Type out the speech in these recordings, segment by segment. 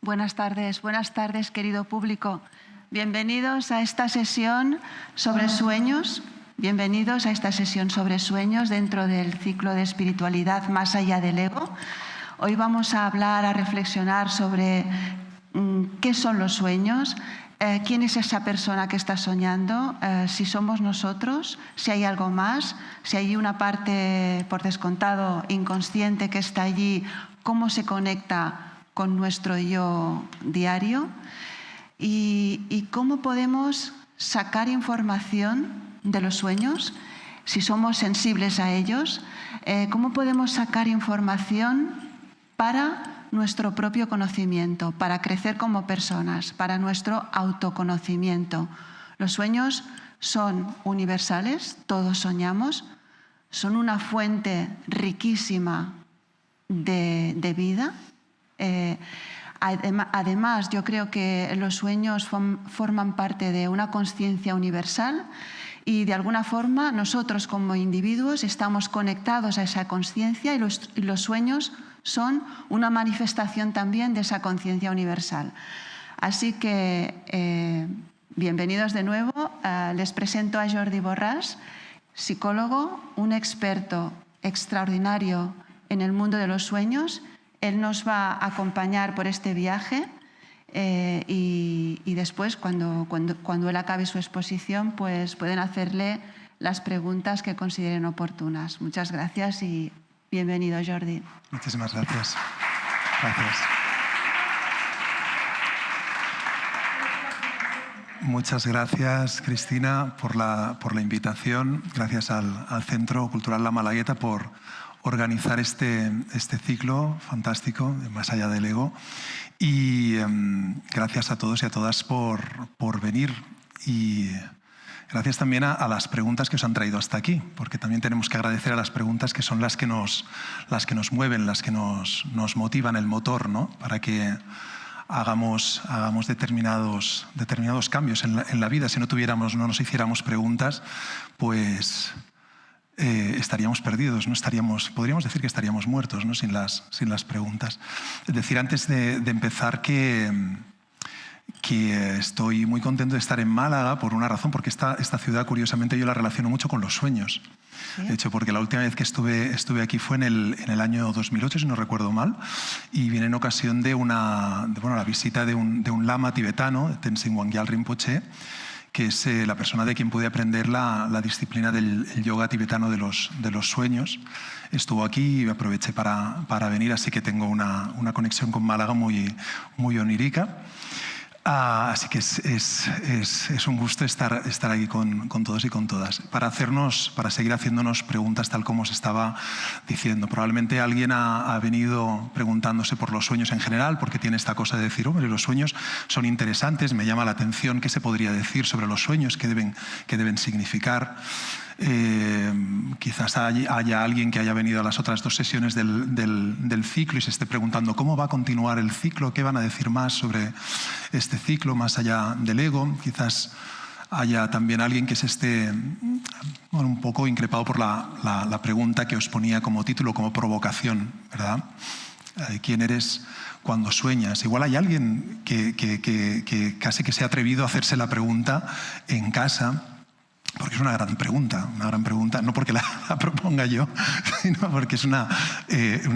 Buenas tardes, querido público. Bienvenidos a esta sesión sobre sueños. Bienvenidos a esta sesión sobre sueños dentro del ciclo de espiritualidad más allá del ego. Hoy vamos a hablar, a reflexionar sobre qué son los sueños, quién es esa persona que está soñando, si somos nosotros, si hay algo más, si hay una parte, por descontado, inconsciente que está allí, cómo se conecta con nuestro yo diario y cómo podemos sacar información de los sueños, si somos sensibles a ellos, cómo podemos sacar información para nuestro propio conocimiento, para crecer como personas, para nuestro autoconocimiento. Los sueños son universales, todos soñamos, son una fuente riquísima de vida. Además, yo creo que los sueños forman parte de una conciencia universal y de alguna forma nosotros como individuos estamos conectados a esa conciencia y los sueños son una manifestación también de esa conciencia universal. Así que bienvenidos de nuevo. Les presento a Jordi Borràs, psicólogo, un experto extraordinario en el mundo de los sueños. Él nos va a acompañar por este viaje y después, cuando él acabe su exposición, pues pueden hacerle las preguntas que consideren oportunas. Muchas gracias y bienvenido, Jordi. Muchísimas gracias. Gracias. Muchas gracias, Cristina, por la invitación. Gracias al Centro Cultural La Malagueta por organizar este ciclo fantástico de Más allá del ego. Y gracias a todos y a todas por venir. Y gracias también a las preguntas que os han traído hasta aquí, porque también tenemos que agradecer a las preguntas que son las que nos mueven, las que nos motivan el motor, ¿no? Para que hagamos determinados cambios en la vida. Si no nos hiciéramos preguntas, pues estaríamos perdidos, ¿no? Podríamos decir que estaríamos muertos, ¿no? sin las preguntas. Es decir, antes de empezar que estoy muy contento de estar en Málaga por una razón, porque esta ciudad, curiosamente, yo la relaciono mucho con los sueños. ¿Sí? De hecho, porque la última vez que estuve aquí fue en el año 2008, si no recuerdo mal, y vine en ocasión de la visita de un lama tibetano, Tenzin Wangyal Rinpoche, que es la persona de quien pude aprender la disciplina del yoga tibetano de los sueños. Estuvo aquí y aproveché para venir, así que tengo una conexión con Málaga muy onírica. Así que es un gusto estar aquí con todos y con todas. Para seguir haciéndonos preguntas tal como os estaba diciendo. Probablemente alguien ha venido preguntándose por los sueños en general, porque tiene esta cosa de decir, hombre, los sueños son interesantes, me llama la atención, ¿qué se podría decir sobre los sueños? ¿Qué deben significar? Quizás haya alguien que haya venido a las otras dos sesiones del ciclo y se esté preguntando cómo va a continuar el ciclo, qué van a decir más sobre este ciclo más allá del ego. Quizás haya también alguien que se esté un poco increpado por la pregunta que os ponía como título, como provocación, ¿verdad? ¿Quién eres cuando sueñas? Igual hay alguien que casi que se ha atrevido a hacerse la pregunta en casa, porque es una gran pregunta, no porque la proponga yo, sino porque es una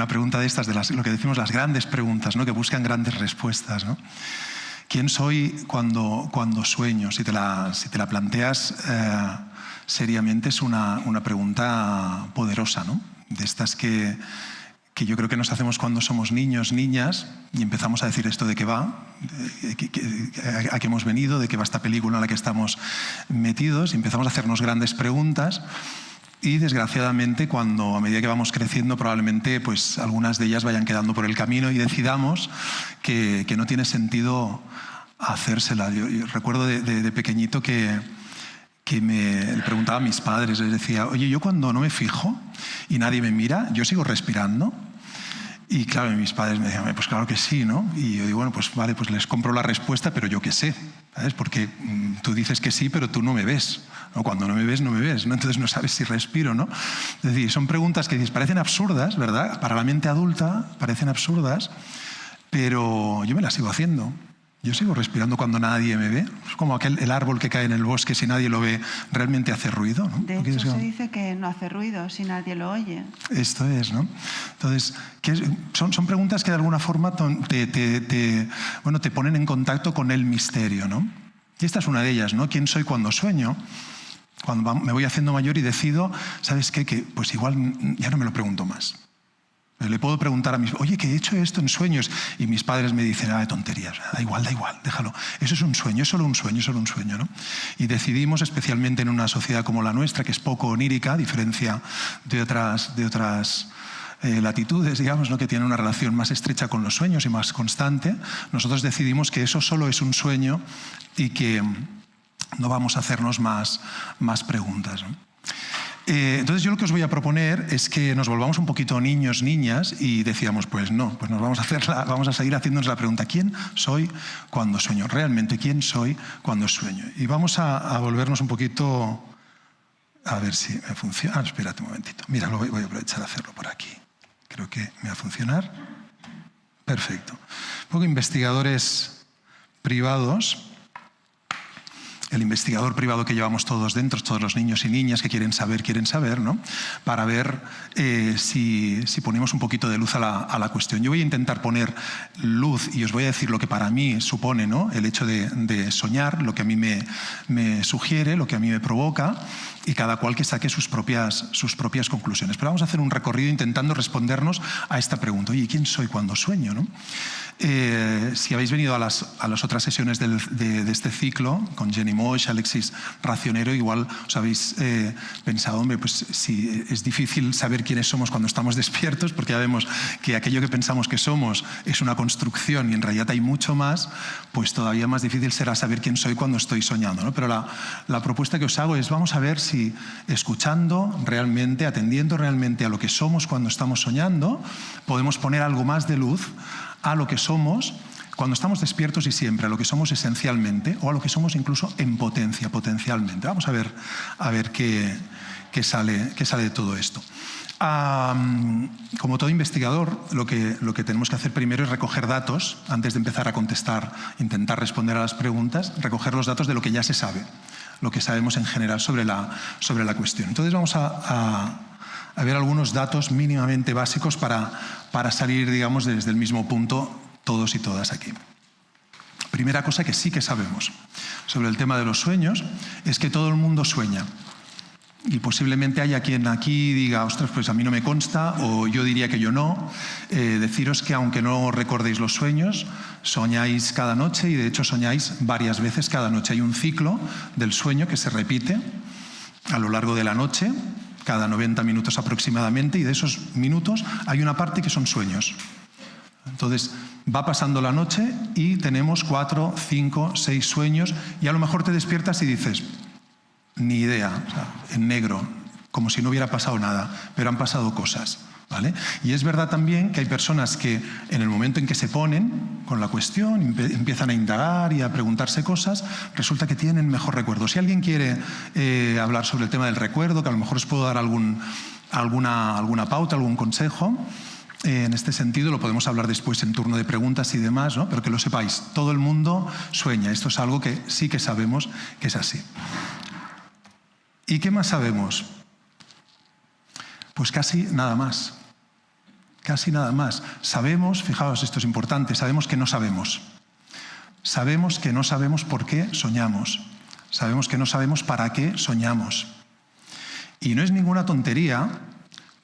pregunta de estas, lo que decimos las grandes preguntas, ¿no? Que buscan grandes respuestas, ¿no? ¿Quién soy cuando sueño? Si te la planteas seriamente, es una pregunta poderosa, ¿no? De estas que yo creo que nos hacemos cuando somos niños, niñas, y empezamos a decir esto de qué va, a qué hemos venido, de qué va esta película en la que estamos metidos, y empezamos a hacernos grandes preguntas, y desgraciadamente a medida que vamos creciendo, probablemente pues algunas de ellas vayan quedando por el camino y decidamos que no tiene sentido hacérsela. Yo recuerdo de pequeñito que le preguntaba a mis padres, les decía, oye, yo cuando no me fijo y nadie me mira, ¿yo sigo respirando? Y claro, mis padres me decían, pues claro que sí, ¿no? Y yo digo, bueno, pues vale, pues les compro la respuesta, pero yo qué sé, ¿sabes? Porque tú dices que sí, pero tú no me ves, ¿no? Cuando no me ves, ¿no? Entonces no sabes si respiro, ¿no? Es decir, son preguntas que parecen absurdas, ¿verdad? Para la mente adulta parecen absurdas, pero yo me la sigo haciendo. Yo sigo respirando cuando nadie me ve. Es como el árbol que cae en el bosque, si nadie lo ve, realmente hace ruido, ¿no? De hecho, se dice que no hace ruido si nadie lo oye. Esto es, ¿no? Entonces, son preguntas que de alguna forma te ponen en contacto con el misterio, ¿no? Y esta es una de ellas, ¿no? ¿Quién soy cuando sueño? Cuando me voy haciendo mayor y decido, ¿sabes qué? Que pues igual ya no me lo pregunto más. Le puedo preguntar a mis... Oye, que he hecho esto en sueños. Y mis padres me dicen, tonterías, da igual, déjalo. Eso es un sueño, es solo un sueño, ¿no? Y decidimos, especialmente en una sociedad como la nuestra, que es poco onírica, a diferencia de otras latitudes, digamos, ¿no? Que tienen una relación más estrecha con los sueños y más constante, nosotros decidimos que eso solo es un sueño y que no vamos a hacernos más preguntas, ¿no? Entonces yo lo que os voy a proponer es que nos volvamos un poquito niños, niñas y decíamos, pues no, pues nos vamos a seguir haciéndonos la pregunta, ¿quién soy cuando sueño? Realmente, ¿quién soy cuando sueño? Y vamos a volvernos un poquito, a ver si me funciona. Espérate un momentito. Mira, voy a aprovechar a hacerlo por aquí. Creo que me va a funcionar. Perfecto. Un poco investigadores privados. El investigador privado que llevamos todos dentro, todos los niños y niñas que quieren saber, ¿no? Para ver si ponemos un poquito de luz a la cuestión. Yo voy a intentar poner luz y os voy a decir lo que para mí supone, ¿no? El hecho de soñar, lo que a mí me sugiere, lo que a mí me provoca, y cada cual que saque sus propias conclusiones. Pero vamos a hacer un recorrido intentando respondernos a esta pregunta. Oye, ¿quién soy cuando sueño, no? Si habéis venido a las otras sesiones de este ciclo, con Jenny Moix, Alexis Racionero, igual os habéis pensado, hombre, pues si es difícil saber quiénes somos cuando estamos despiertos, porque ya vemos que aquello que pensamos que somos es una construcción y en realidad hay mucho más, pues todavía más difícil será saber quién soy cuando estoy soñando, ¿no? Pero la propuesta que os hago es, vamos a ver si escuchando realmente, atendiendo realmente a lo que somos cuando estamos soñando, podemos poner algo más de luz a lo que somos cuando estamos despiertos y siempre, a lo que somos esencialmente o a lo que somos incluso en potencia, potencialmente. Vamos a ver qué sale de todo esto. Como todo investigador, lo que tenemos que hacer primero es recoger datos, antes de empezar a contestar, intentar responder a las preguntas, recoger los datos de lo que ya se sabe, lo que sabemos en general sobre la cuestión. Entonces vamos a ver algunos datos mínimamente básicos para salir, digamos, desde el mismo punto todos y todas aquí. Primera cosa que sí que sabemos sobre el tema de los sueños es que todo el mundo sueña. Y posiblemente haya quien aquí diga, ostras, pues a mí no me consta, o yo diría que yo no. Deciros que aunque no recordéis los sueños, soñáis cada noche y de hecho soñáis varias veces cada noche. Hay un ciclo del sueño que se repite a lo largo de la noche, cada 90 minutos aproximadamente, y de esos minutos hay una parte que son sueños. Entonces va pasando la noche y tenemos 4, 5, 6 sueños y a lo mejor te despiertas y dices, ni idea, o sea, en negro, como si no hubiera pasado nada, pero han pasado cosas, ¿vale? Y es verdad también que hay personas que en el momento en que se ponen con la cuestión, empiezan a indagar y a preguntarse cosas, resulta que tienen mejor recuerdo. Si alguien quiere hablar sobre el tema del recuerdo, que a lo mejor os puedo dar alguna pauta, algún consejo, en este sentido lo podemos hablar después en turno de preguntas y demás, ¿no? Pero que lo sepáis, todo el mundo sueña. Esto es algo que sí que sabemos que es así. ¿Y qué más sabemos? Pues casi nada más. Casi nada más. Sabemos, fijaos, esto es importante, sabemos que no sabemos. Sabemos que no sabemos por qué soñamos. Sabemos que no sabemos para qué soñamos. Y no es ninguna tontería,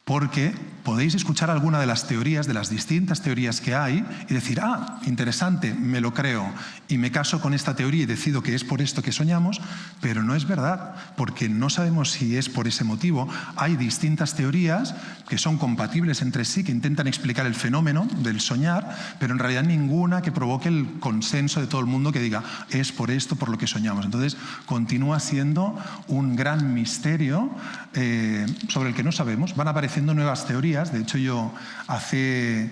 porque podéis escuchar alguna de las teorías, de las distintas teorías que hay, y decir, interesante, me lo creo, y me caso con esta teoría y decido que es por esto que soñamos, pero no es verdad, porque no sabemos si es por ese motivo. Hay distintas teorías que son compatibles entre sí, que intentan explicar el fenómeno del soñar, pero en realidad ninguna que provoque el consenso de todo el mundo que diga, es por esto por lo que soñamos. Entonces, continúa siendo un gran misterio sobre el que no sabemos. Van apareciendo nuevas teorías. De hecho, yo hace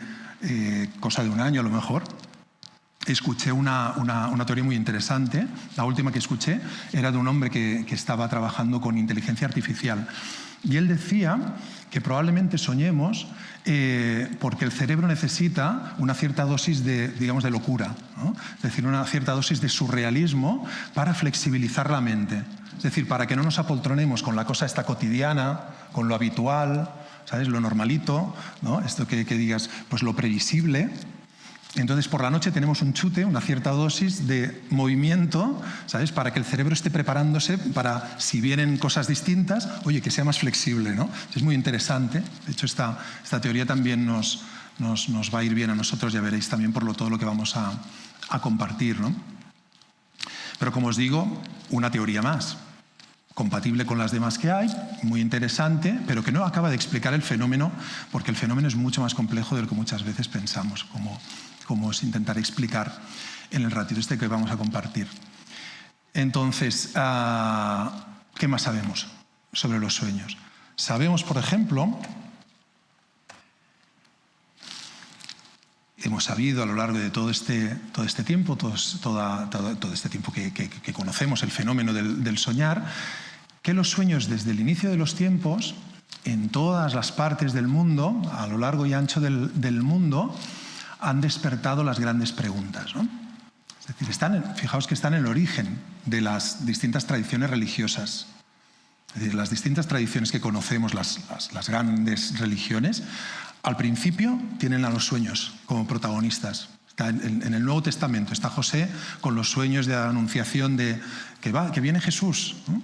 cosa de un año a lo mejor, escuché una teoría muy interesante. La última que escuché era de un hombre que estaba trabajando con inteligencia artificial. Y él decía que probablemente soñemos porque el cerebro necesita una cierta dosis de, digamos, de locura, ¿no? Es decir, una cierta dosis de surrealismo para flexibilizar la mente. Es decir, para que no nos apoltronemos con la cosa esta cotidiana, con lo habitual, ¿sabes? Lo normalito, ¿no? Esto que digas, pues lo previsible. Entonces, por la noche tenemos un chute, una cierta dosis de movimiento, ¿sabes? Para que el cerebro esté preparándose para, si vienen cosas distintas, oye, que sea más flexible, ¿no? Es muy interesante. De hecho, esta teoría también nos va a ir bien a nosotros, ya veréis también por todo lo que vamos a compartir, ¿no? Pero como os digo, una teoría más, compatible con las demás que hay, muy interesante, pero que no acaba de explicar el fenómeno, porque el fenómeno es mucho más complejo de lo que muchas veces pensamos, como os intentaré explicar en el ratito este que vamos a compartir. Entonces, ¿qué más sabemos sobre los sueños? Sabemos, por ejemplo, hemos sabido a lo largo de todo este tiempo, todo este tiempo que conocemos el fenómeno del soñar, que los sueños desde el inicio de los tiempos, en todas las partes del mundo, a lo largo y ancho del mundo, han despertado las grandes preguntas, ¿no? Es decir, fijaos que están en el origen de las distintas tradiciones religiosas. Es decir, las distintas tradiciones que conocemos, las grandes religiones, al principio tienen a los sueños como protagonistas. En el Nuevo Testamento está José con los sueños de la anunciación de que viene Jesús, ¿no?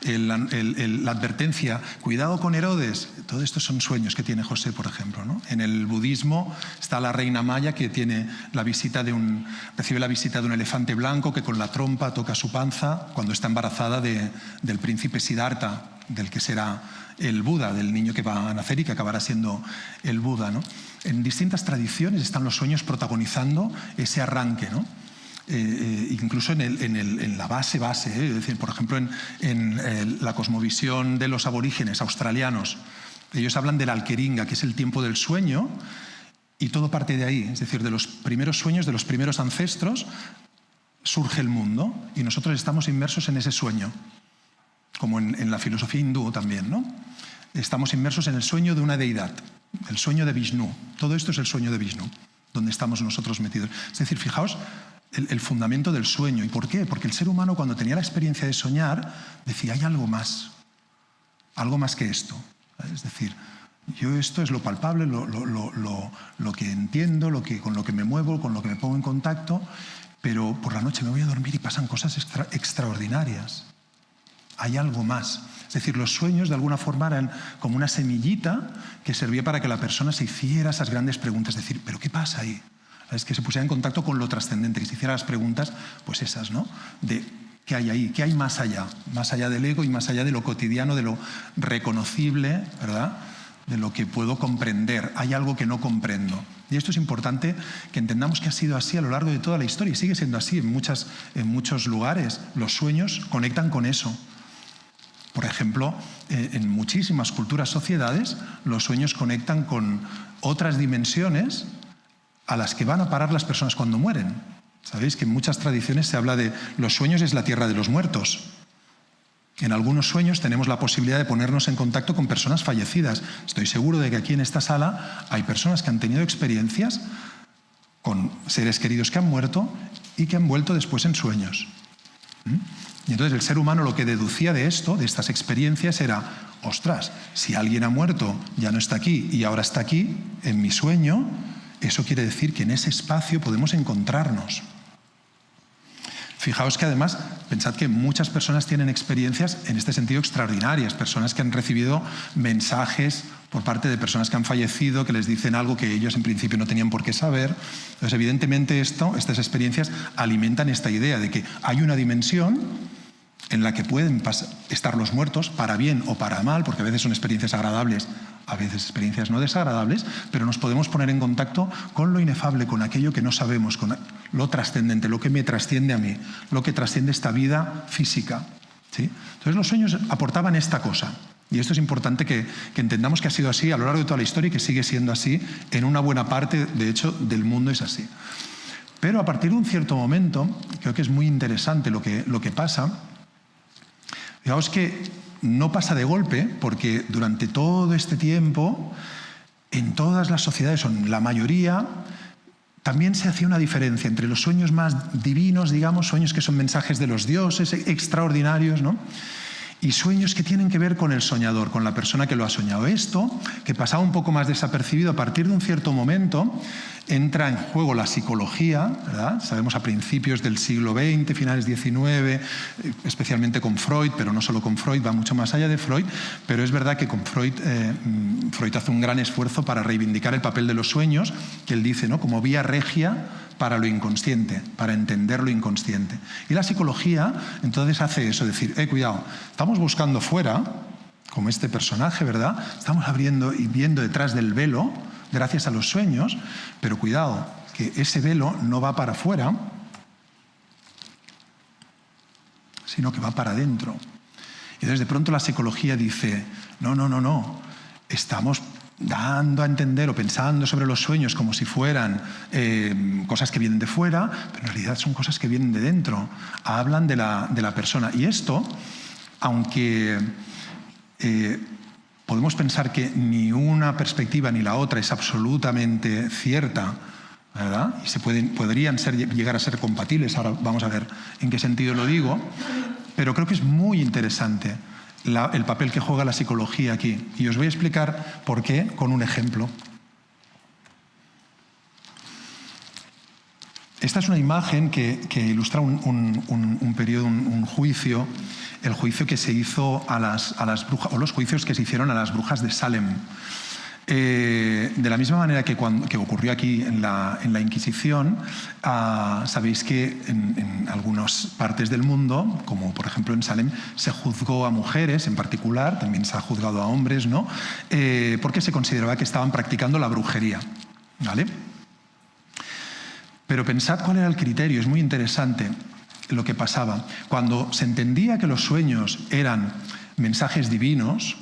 La advertencia, cuidado con Herodes. Todo esto son sueños que tiene José, por ejemplo, ¿no? En el budismo está la reina Maya que tiene recibe la visita de un elefante blanco que con la trompa toca su panza cuando está embarazada del príncipe Siddhartha, del que será el Buda, del niño que va a nacer y que acabará siendo el Buda, ¿no? En distintas tradiciones están los sueños protagonizando ese arranque, ¿no? Incluso en la base, es decir, por ejemplo, en la cosmovisión de los aborígenes australianos, ellos hablan de la alqueringa, que es el tiempo del sueño, y todo parte de ahí, es decir, de los primeros sueños, de los primeros ancestros, surge el mundo, y nosotros estamos inmersos en ese sueño, como en la filosofía hindú también, ¿no? Estamos inmersos en el sueño de una deidad, el sueño de Vishnu. Todo esto es el sueño de Vishnu, donde estamos nosotros metidos. Es decir, fijaos el fundamento del sueño. ¿Y por qué? Porque el ser humano, cuando tenía la experiencia de soñar, decía, hay algo más que esto. Es decir, yo esto es lo palpable, lo que entiendo, con lo que me muevo, con lo que me pongo en contacto, pero por la noche me voy a dormir y pasan cosas extraordinarias. Hay algo más. Es decir, los sueños de alguna forma eran como una semillita que servía para que la persona se hiciera esas grandes preguntas. Es decir, ¿pero qué pasa ahí? Es que se pusiera en contacto con lo trascendente, que se hiciera las preguntas, pues esas, ¿no? De qué hay ahí, qué hay más allá del ego y más allá de lo cotidiano, de lo reconocible, ¿verdad? De lo que puedo comprender. Hay algo que no comprendo. Y esto es importante que entendamos que ha sido así a lo largo de toda la historia y sigue siendo así en muchos lugares. Los sueños conectan con eso. Por ejemplo, en muchísimas culturas, sociedades, los sueños conectan con otras dimensiones a las que van a parar las personas cuando mueren. Sabéis que en muchas tradiciones se habla de los sueños es la tierra de los muertos. En algunos sueños tenemos la posibilidad de ponernos en contacto con personas fallecidas. Estoy seguro de que aquí en esta sala hay personas que han tenido experiencias con seres queridos que han muerto y que han vuelto después en sueños. Y entonces el ser humano lo que deducía de esto, de estas experiencias, era, ostras, si alguien ha muerto, ya no está aquí y ahora está aquí, en mi sueño, eso quiere decir que en ese espacio podemos encontrarnos. Fijaos que además, pensad que muchas personas tienen experiencias en este sentido extraordinarias, personas que han recibido mensajes por parte de personas que han fallecido, que les dicen algo que ellos en principio no tenían por qué saber. Entonces, evidentemente estas experiencias alimentan esta idea de que hay una dimensión en la que pueden estar los muertos, para bien o para mal, porque a veces son experiencias agradables, a veces experiencias no desagradables, pero nos podemos poner en contacto con lo inefable, con aquello que no sabemos, con lo trascendente, lo que me trasciende a mí, lo que trasciende esta vida física, ¿sí? Entonces los sueños aportaban esta cosa. Y esto es importante que entendamos que ha sido así a lo largo de toda la historia y que sigue siendo así en una buena parte, de hecho, del mundo es así. Pero a partir de un cierto momento, creo que es muy interesante lo que pasa. Fijaos que no pasa de golpe, porque durante todo este tiempo, en todas las sociedades, o en la mayoría, también se hacía una diferencia entre los sueños más divinos, digamos, sueños que son mensajes de los dioses, extraordinarios, ¿no? Y sueños que tienen que ver con el soñador, con la persona que lo ha soñado. Esto, que pasaba un poco más desapercibido, a partir de un cierto momento, entra en juego la psicología, ¿verdad? Sabemos a principios del siglo XX, finales XIX, especialmente con Freud, pero no solo con Freud, va mucho más allá de Freud, pero es verdad que con Freud, Freud hace un gran esfuerzo para reivindicar el papel de los sueños, que él dice, ¿no?, como vía regia para lo inconsciente, para entender lo inconsciente. Y la psicología entonces hace eso, decir, cuidado, estamos buscando fuera, como este personaje, ¿verdad? Estamos abriendo y viendo detrás del velo, gracias a los sueños, pero cuidado, que ese velo no va para afuera, sino que va para adentro. Y entonces de pronto la psicología dice, no, estamos dando a entender o pensando sobre los sueños como si fueran cosas que vienen de fuera, pero en realidad son cosas que vienen de dentro, hablan de la persona. Y esto, aunque podemos pensar que ni una perspectiva ni la otra es absolutamente cierta, ¿verdad? Y podrían llegar a ser compatibles, ahora vamos a ver en qué sentido lo digo, pero creo que es muy interesante el papel que juega la psicología aquí. Y os voy a explicar por qué con un ejemplo. Esta es una imagen que ilustra un periodo, un juicio, el juicio que se hizo a las brujas, o los juicios que se hicieron a las brujas de Salem. De la misma manera que ocurrió aquí en la Inquisición, sabéis que en algunas partes del mundo, como por ejemplo en Salem, se juzgó a mujeres en particular, también se ha juzgado a hombres, ¿no? Porque se consideraba que estaban practicando la brujería, ¿vale? Pero pensad cuál era el criterio, es muy interesante lo que pasaba. Cuando se entendía que los sueños eran mensajes divinos,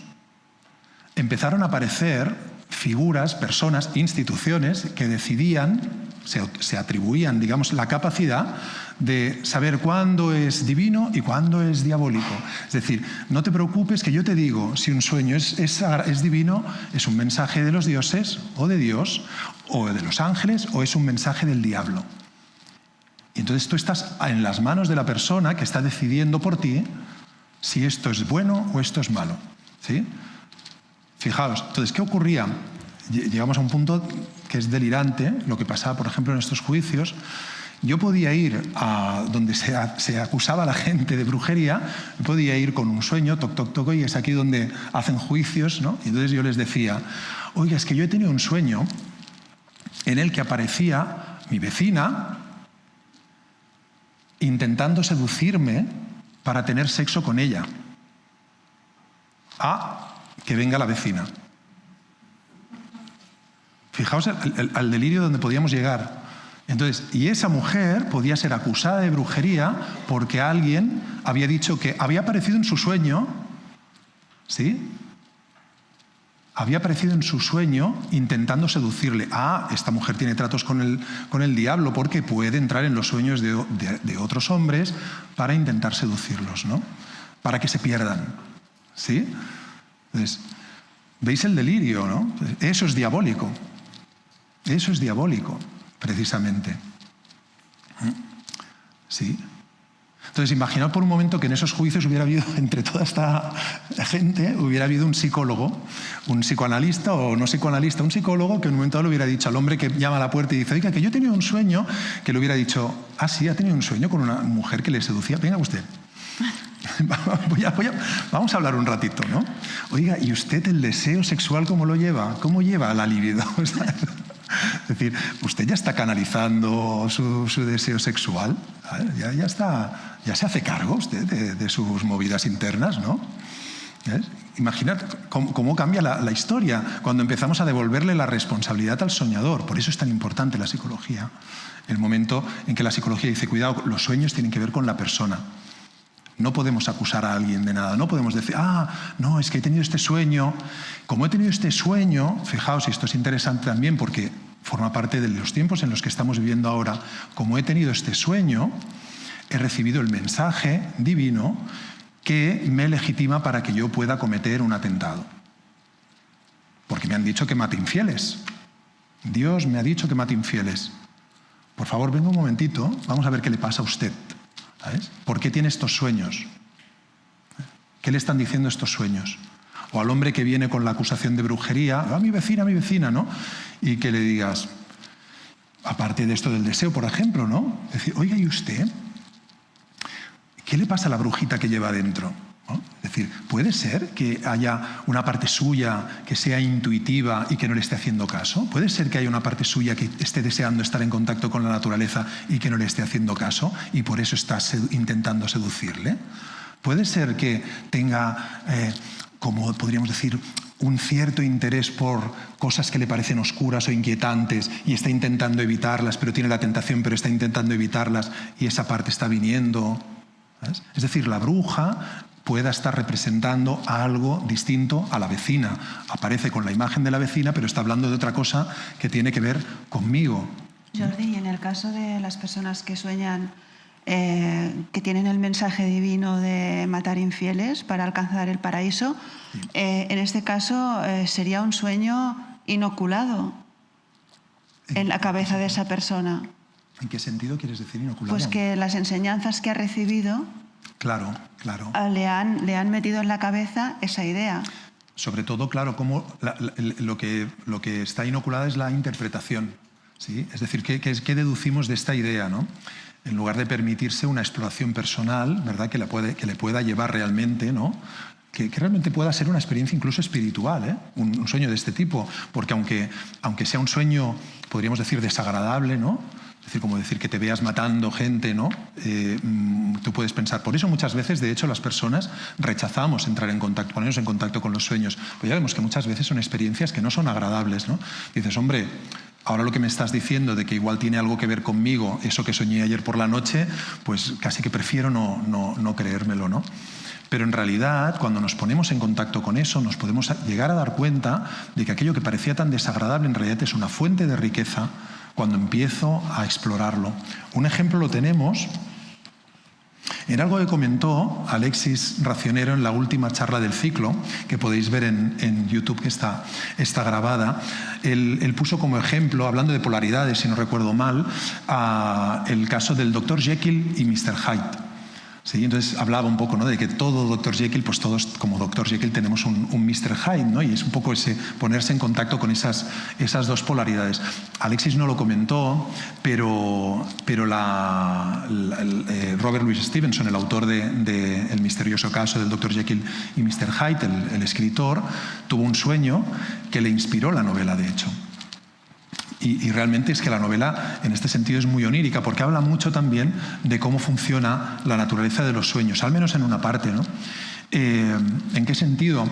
empezaron a aparecer figuras, personas, instituciones que decidían, se atribuían, digamos, la capacidad de saber cuándo es divino y cuándo es diabólico. Es decir, no te preocupes que yo te digo si un sueño es divino, es un mensaje de los dioses o de Dios o de los ángeles o es un mensaje del diablo. Y entonces tú estás en las manos de la persona que está decidiendo por ti si esto es bueno o esto es malo, ¿sí? Fijaos, entonces, ¿qué ocurría? Llegamos a un punto que es delirante, lo que pasaba, por ejemplo, en estos juicios. Yo podía ir a donde se acusaba a la gente de brujería, podía ir con un sueño, toc, toc, toc, y es aquí donde hacen juicios, ¿no? Y entonces yo les decía, oiga, es que yo he tenido un sueño en el que aparecía mi vecina intentando seducirme para tener sexo con ella. Que venga la vecina. Fijaos al delirio donde podíamos llegar. Entonces, y esa mujer podía ser acusada de brujería porque alguien había dicho que había aparecido en su sueño, ¿sí? Había aparecido en su sueño intentando seducirle. Esta mujer tiene tratos con el diablo porque puede entrar en los sueños de otros hombres para intentar seducirlos, ¿no? Para que se pierdan, ¿sí? Entonces, ¿veis el delirio, no? Eso es diabólico. Eso es diabólico, precisamente. ¿Sí? Entonces, imaginaos por un momento que en esos juicios hubiera habido, entre toda esta gente, hubiera habido un psicólogo, un psicoanalista o no psicoanalista, un psicólogo que en un momento dado le hubiera dicho al hombre que llama a la puerta y dice, oiga, que yo he tenido un sueño, que le hubiera dicho, sí, ha tenido un sueño con una mujer que le seducía, venga usted. Vamos a hablar un ratito, ¿no? Oiga, ¿y usted el deseo sexual cómo lo lleva? ¿Cómo lleva la libido? Es decir, usted ya está canalizando su deseo sexual, ya se hace cargo usted de sus movidas internas, ¿no? ¿Ves? Imaginad cómo cambia la historia cuando empezamos a devolverle la responsabilidad al soñador. Por eso es tan importante la psicología. El momento en que la psicología dice, cuidado, los sueños tienen que ver con la persona. No podemos acusar a alguien de nada, no podemos decir, no, es que he tenido este sueño. Como he tenido este sueño, fijaos, y esto es interesante también porque forma parte de los tiempos en los que estamos viviendo ahora. Como he tenido este sueño, he recibido el mensaje divino que me legitima para que yo pueda cometer un atentado. Porque me han dicho que mate infieles. Dios me ha dicho que mate infieles. Por favor, venga un momentito, vamos a ver qué le pasa a usted. ¿Sabes? ¿Por qué tiene estos sueños? ¿Qué le están diciendo estos sueños? O al hombre que viene con la acusación de brujería, a mi vecina, ¿no? Y que le digas, aparte de esto del deseo, por ejemplo, ¿no? Decir, oiga, ¿y usted? ¿Qué le pasa a la brujita que lleva dentro? ¿No? Es decir, ¿puede ser que haya una parte suya que sea intuitiva y que no le esté haciendo caso? ¿Puede ser que haya una parte suya que esté deseando estar en contacto con la naturaleza y que no le esté haciendo caso y por eso está intentando seducirle? ¿Puede ser que tenga, como podríamos decir, un cierto interés por cosas que le parecen oscuras o inquietantes y está intentando evitarlas, pero tiene la tentación, pero está intentando evitarlas y esa parte está viniendo? ¿Sabes? Es decir, la bruja pueda estar representando algo distinto a la vecina. Aparece con la imagen de la vecina, pero está hablando de otra cosa que tiene que ver conmigo. Jordi, y en el caso de las personas que sueñan que tienen el mensaje divino de matar infieles para alcanzar el paraíso, sí. En este caso sería un sueño inoculado en la cabeza de esa persona. ¿En qué sentido quieres decir inoculado? Pues que las enseñanzas que ha recibido, claro. le han metido en la cabeza esa idea. Sobre todo, claro, como lo que está inoculado es la interpretación, ¿sí? Es decir, ¿qué deducimos de esta idea, ¿no? En lugar de permitirse una exploración personal, ¿verdad? Que le pueda llevar realmente, ¿no? Que realmente pueda ser una experiencia incluso espiritual, ¿eh? Un sueño de este tipo, porque aunque sea un sueño, podríamos decir, desagradable, ¿no? Es decir, como decir que te veas matando gente, ¿no? Tú puedes pensar. Por eso muchas veces, de hecho, las personas rechazamos entrar en contacto, ponernos en contacto con los sueños. Pues ya vemos que muchas veces son experiencias que no son agradables, ¿no? Dices, hombre, ahora lo que me estás diciendo de que igual tiene algo que ver conmigo, eso que soñé ayer por la noche, pues casi que prefiero no creérmelo, ¿no? Pero en realidad, cuando nos ponemos en contacto con eso, nos podemos llegar a dar cuenta de que aquello que parecía tan desagradable en realidad es una fuente de riqueza cuando empiezo a explorarlo. Un ejemplo lo tenemos en algo que comentó Alexis Racionero en la última charla del ciclo, que podéis ver en YouTube, que está grabada. Él puso como ejemplo, hablando de polaridades, si no recuerdo mal, el caso del Dr. Jekyll y Mr. Hyde. Sí, entonces hablaba un poco, ¿no? De que todo Dr. Jekyll, pues todos como Dr. Jekyll tenemos un Mr. Hyde, ¿no? Y es un poco ese ponerse en contacto con esas dos polaridades. Alexis no lo comentó, pero Robert Louis Stevenson, el autor de El misterioso caso del Dr. Jekyll y Mr. Hyde, el escritor, tuvo un sueño que le inspiró la novela, de hecho. Y realmente es que la novela en este sentido es muy onírica, porque habla mucho también de cómo funciona la naturaleza de los sueños, al menos en una parte, ¿no? ¿En qué sentido?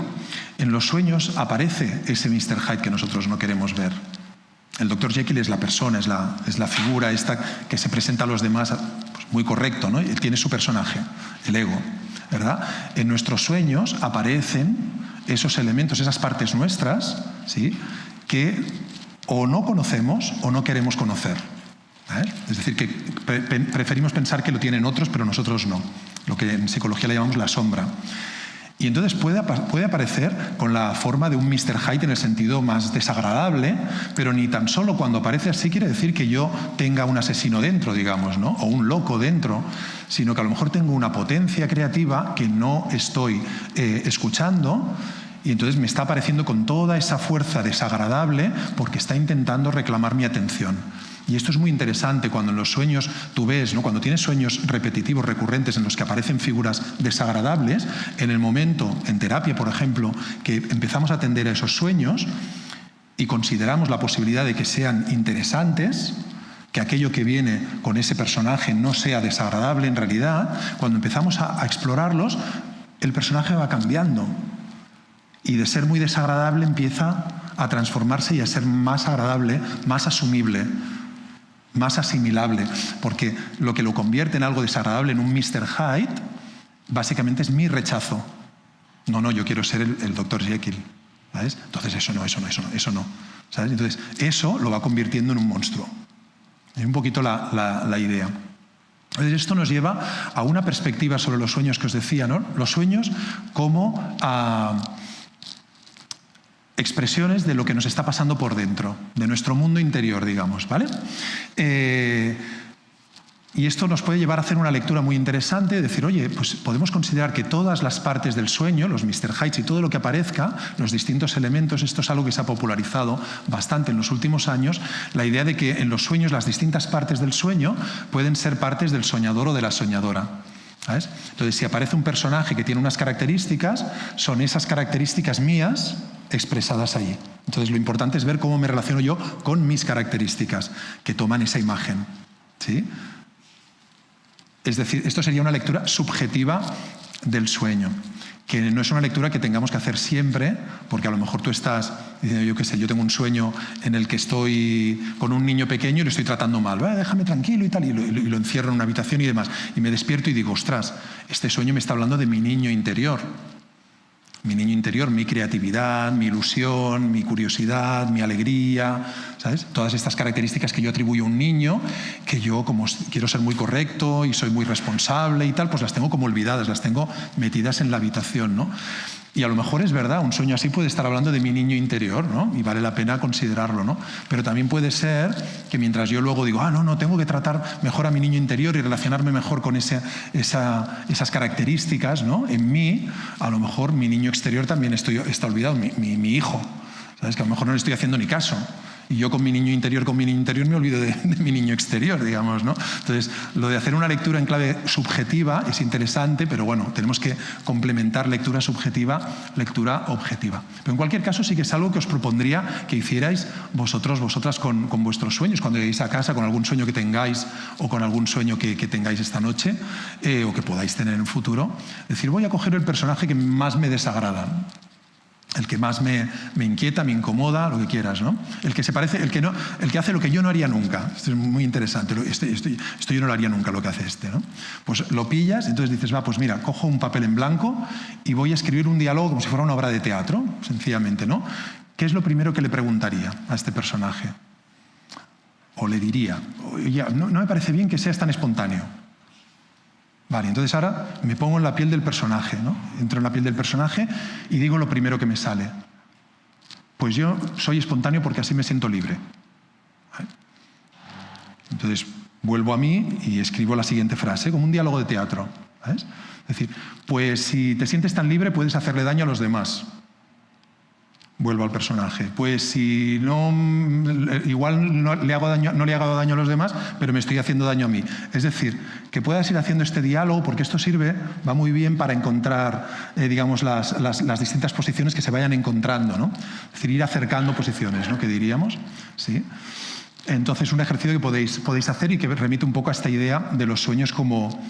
En los sueños aparece ese Mr. Hyde que nosotros no queremos ver. El Dr. Jekyll es la persona, es la figura esta que se presenta a los demás, pues muy correcto, ¿no? Él tiene su personaje, el ego, ¿verdad? En nuestros sueños aparecen esos elementos, esas partes nuestras, ¿sí? Que o no conocemos o no queremos conocer. Es decir, que preferimos pensar que lo tienen otros, pero nosotros no. Lo que en psicología le llamamos la sombra. Y entonces puede aparecer con la forma de un Mr. Hyde en el sentido más desagradable, pero ni tan solo cuando aparece así quiere decir que yo tenga un asesino dentro, digamos, ¿no? O un loco dentro, sino que a lo mejor tengo una potencia creativa que no estoy escuchando. Y entonces me está apareciendo con toda esa fuerza desagradable porque está intentando reclamar mi atención. Y esto es muy interesante cuando en los sueños tú ves, ¿no? Cuando tienes sueños repetitivos, recurrentes, en los que aparecen figuras desagradables, en el momento, en terapia, por ejemplo, que empezamos a atender a esos sueños y consideramos la posibilidad de que sean interesantes, que aquello que viene con ese personaje no sea desagradable en realidad, cuando empezamos a explorarlos, el personaje va cambiando. Y de ser muy desagradable empieza a transformarse y a ser más agradable, más asumible, más asimilable. Porque lo que lo convierte en algo desagradable, en un Mr. Hyde, básicamente es mi rechazo. No, yo quiero ser el Dr. Jekyll. ¿sabes? Entonces eso no. ¿Sabes? Entonces eso lo va convirtiendo en un monstruo. Es un poquito la idea. Entonces esto nos lleva a una perspectiva sobre los sueños que os decía, ¿no? Los sueños como expresiones de lo que nos está pasando por dentro, de nuestro mundo interior, digamos, ¿vale? Y esto nos puede llevar a hacer una lectura muy interesante, de decir, oye, pues podemos considerar que todas las partes del sueño, los Mr. Hydes y todo lo que aparezca, los distintos elementos, esto es algo que se ha popularizado bastante en los últimos años, la idea de que en los sueños las distintas partes del sueño pueden ser partes del soñador o de la soñadora. ¿Sabes? Entonces, si aparece un personaje que tiene unas características, son esas características mías expresadas allí. Entonces, lo importante es ver cómo me relaciono yo con mis características que toman esa imagen. ¿Sí? Es decir, esto sería una lectura subjetiva del sueño, que no es una lectura que tengamos que hacer siempre, porque a lo mejor tú estás diciendo, yo qué sé, yo tengo un sueño en el que estoy con un niño pequeño y lo estoy tratando mal, déjame tranquilo y tal, y lo encierro en una habitación y demás. Y me despierto y digo, ostras, este sueño me está hablando de mi niño interior. Mi niño interior, mi creatividad, mi ilusión, mi curiosidad, mi alegría, ¿sabes? Todas estas características que yo atribuyo a un niño, que yo como quiero ser muy correcto y soy muy responsable y tal, pues las tengo como olvidadas, las tengo metidas en la habitación, ¿no? Y a lo mejor es verdad, un sueño así puede estar hablando de mi niño interior, ¿no? Y vale la pena considerarlo, ¿no? Pero también puede ser que mientras yo luego digo, no, tengo que tratar mejor a mi niño interior y relacionarme mejor con esas características, ¿no? En mí, a lo mejor mi niño exterior también está olvidado, mi hijo, ¿sabes? Que a lo mejor no le estoy haciendo ni caso. Y yo con mi niño interior me olvido de mi niño exterior, digamos, ¿no? Entonces, lo de hacer una lectura en clave subjetiva es interesante, pero bueno, tenemos que complementar lectura subjetiva, lectura objetiva. Pero en cualquier caso sí que es algo que os propondría que hicierais vosotras con vuestros sueños, cuando lleguéis a casa, con algún sueño que tengáis o con algún sueño que tengáis esta noche o que podáis tener en el futuro. Es decir, voy a coger el personaje que más me desagrada, el que más me inquieta, me incomoda, lo que quieras, ¿no? El que se parece, el que hace lo que yo no haría nunca. Esto es muy interesante. Esto yo no lo haría nunca, lo que hace este, ¿no? Pues lo pillas, entonces dices, pues mira, cojo un papel en blanco y voy a escribir un diálogo como si fuera una obra de teatro, sencillamente, ¿no? ¿Qué es lo primero que le preguntaría a este personaje? O le diría, oye, no me parece bien que seas tan espontáneo. Vale, entonces ahora me pongo en la piel del personaje, ¿no? Entro en la piel del personaje y digo lo primero que me sale. Pues yo soy espontáneo porque así me siento libre. ¿Vale? Entonces vuelvo a mí y escribo la siguiente frase, como un diálogo de teatro. ¿Sabes? Es decir, pues si te sientes tan libre puedes hacerle daño a los demás. Vuelvo al personaje. Pues si no, igual no le hago daño a los demás, pero me estoy haciendo daño a mí. Es decir, que puedas ir haciendo este diálogo, porque esto va muy bien para encontrar, digamos, las distintas posiciones que se vayan encontrando, ¿no? Es decir, ir acercando posiciones, ¿no? Que diríamos, ¿sí? Entonces, un ejercicio que podéis hacer y que remite un poco a esta idea de los sueños como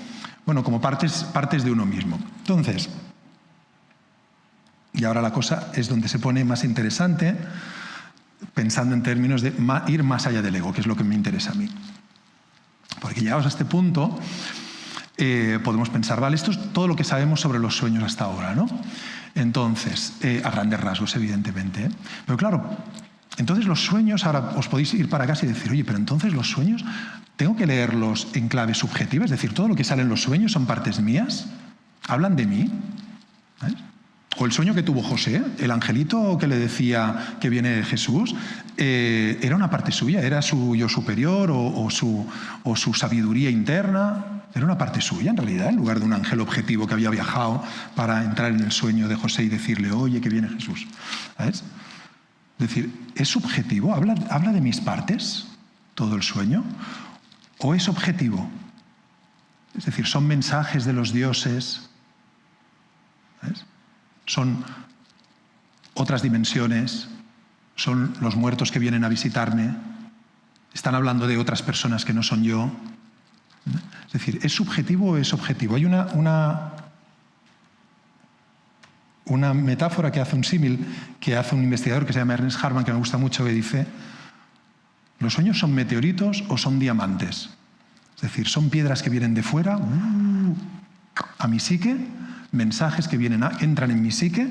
partes de uno mismo. Entonces, y ahora la cosa es donde se pone más interesante, pensando en términos de ir más allá del ego, que es lo que me interesa a mí. Porque llegados a este punto, podemos pensar, vale, esto es todo lo que sabemos sobre los sueños hasta ahora, ¿no? Entonces, a grandes rasgos, evidentemente, ¿eh? Pero claro, entonces los sueños, ahora os podéis ir para casa y decir, oye, pero entonces los sueños, ¿tengo que leerlos en clave subjetiva? Es decir, ¿todo lo que sale en los sueños son partes mías? ¿Hablan de mí? ¿Sabes? O el sueño que tuvo José, el angelito que le decía que viene Jesús, era una parte suya, era su yo superior o su sabiduría interna, era una parte suya en realidad, en lugar de un ángel objetivo que había viajado para entrar en el sueño de José y decirle, oye, que viene Jesús. ¿Sabes? Es decir, ¿es subjetivo? ¿Habla de mis partes todo el sueño? ¿O es objetivo? Es decir, ¿son mensajes de los dioses? ¿Sabes? Son otras dimensiones, son los muertos que vienen a visitarme, están hablando de otras personas que no son yo. Es decir, ¿es subjetivo o es objetivo? Hay una metáfora que hace un símil, que hace un investigador que se llama Ernest Harman, que me gusta mucho, que dice, ¿los sueños son meteoritos o son diamantes? Es decir, ¿son piedras que vienen de fuera a mi psique? ¿Mensajes que entran en mi psique?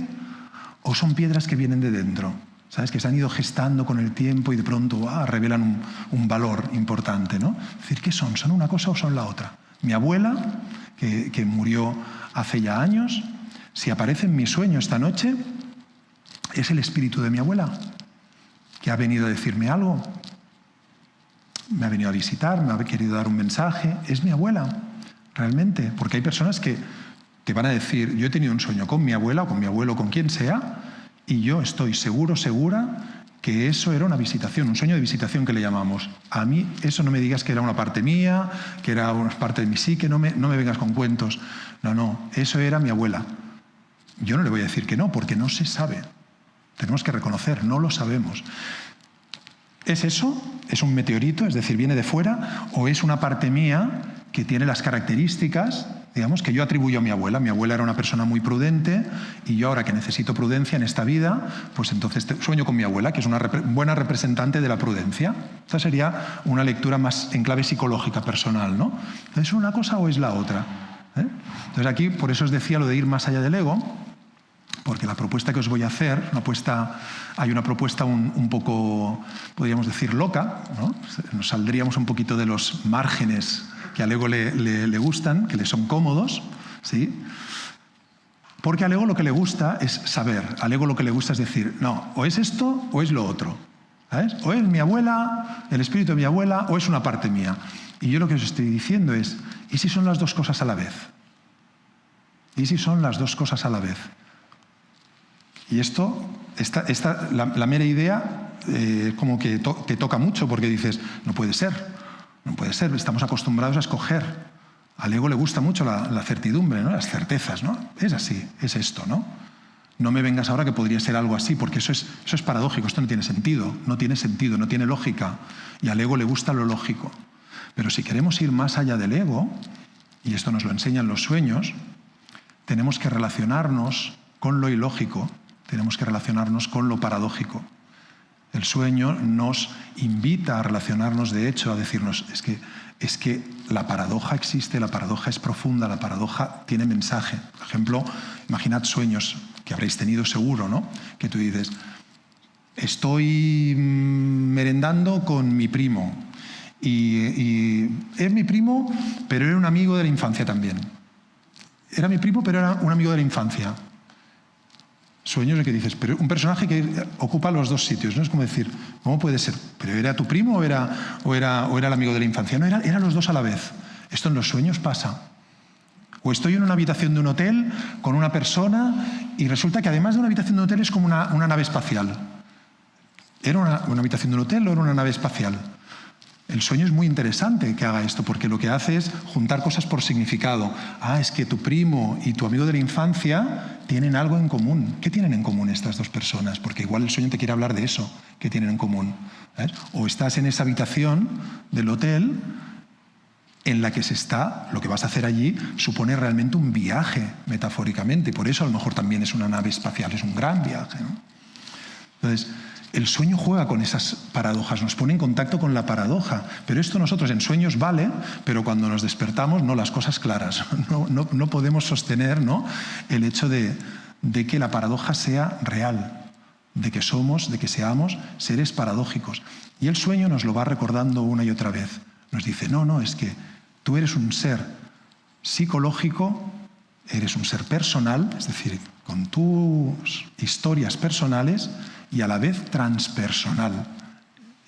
o son piedras que vienen de dentro, ¿sabes? Que se han ido gestando con el tiempo y de pronto revelan un valor importante, ¿no? Es decir, ¿qué son? ¿Son una cosa o son la otra? Mi abuela, que murió hace ya años, si aparece en mi sueño esta noche, es el espíritu de mi abuela, que ha venido a decirme algo, me ha venido a visitar, me ha querido dar un mensaje. Es mi abuela, realmente, porque hay personas que te van a decir, yo he tenido un sueño con mi abuela o con mi abuelo, con quien sea, y yo estoy segura que eso era una visitación, un sueño de visitación que le llamamos. A mí eso no me digas que era una parte mía, que era una parte de mi psique, no me vengas con cuentos. No, eso era mi abuela. Yo no le voy a decir que no, porque no se sabe. Tenemos que reconocer, no lo sabemos. ¿Es eso? ¿Es un meteorito? Es decir, ¿viene de fuera? ¿O es una parte mía que tiene las características, digamos, que yo atribuyo a mi abuela? Mi abuela era una persona muy prudente y yo ahora que necesito prudencia en esta vida, pues entonces sueño con mi abuela, que es una buena representante de la prudencia. Esta sería una lectura más en clave psicológica personal, ¿no? ¿Es una cosa o es la otra? Entonces aquí, por eso os decía lo de ir más allá del ego, porque la propuesta que os voy a hacer, hay una propuesta un poco, podríamos decir, loca, ¿no? Nos saldríamos un poquito de los márgenes que al ego le gustan, que le son cómodos, ¿sí? Porque al ego lo que le gusta es saber, al ego lo que le gusta es decir, no, o es esto o es lo otro, ¿sabes? O es mi abuela, el espíritu de mi abuela, o es una parte mía. Y yo lo que os estoy diciendo es, ¿y si son las dos cosas a la vez? ¿Y si son las dos cosas a la vez? Y la mera idea como que toca mucho, porque dices, no puede ser, estamos acostumbrados a escoger. Al ego le gusta mucho la certidumbre, ¿no? Las certezas, ¿no? Es así, es esto, ¿no? No me vengas ahora que podría ser algo así, porque eso es paradójico, esto no tiene sentido, no tiene lógica, y al ego le gusta lo lógico. Pero si queremos ir más allá del ego, y esto nos lo enseñan los sueños, tenemos que relacionarnos con lo ilógico, tenemos que relacionarnos con lo paradójico. El sueño nos invita a relacionarnos, de hecho, a decirnos, es que la paradoja existe, la paradoja es profunda, la paradoja tiene mensaje. Por ejemplo, imaginad sueños que habréis tenido seguro, ¿no? Que tú dices, estoy merendando con mi primo, y es mi primo, pero era un amigo de la infancia también. Era mi primo, pero era un amigo de la infancia. Sueños en que dices, pero un personaje que ocupa los dos sitios, ¿no? Es como decir, ¿cómo puede ser? ¿Pero era tu primo o era el amigo de la infancia? No, eran los dos a la vez. Esto en los sueños pasa. O estoy en una habitación de un hotel con una persona y resulta que además de una habitación de un hotel es como una nave espacial. ¿Era una habitación de un hotel o era una nave espacial? El sueño es muy interesante que haga esto, porque lo que hace es juntar cosas por significado. Es que tu primo y tu amigo de la infancia tienen algo en común. ¿Qué tienen en común estas dos personas? Porque igual el sueño te quiere hablar de eso, que tienen en común. ¿Ves? O estás en esa habitación del hotel en la que lo que vas a hacer allí supone realmente un viaje, metafóricamente, y por eso a lo mejor también es una nave espacial, es un gran viaje, ¿no? Entonces, el sueño juega con esas paradojas, nos pone en contacto con la paradoja, pero esto nosotros en sueños vale, pero cuando nos despertamos, no, las cosas claras, no podemos sostener, ¿no?, el hecho de que la paradoja sea real, de que seamos seres paradójicos. Y el sueño nos lo va recordando una y otra vez. Nos dice, no, es que tú eres un ser psicológico, eres un ser personal, es decir, con tus historias personales, y a la vez transpersonal.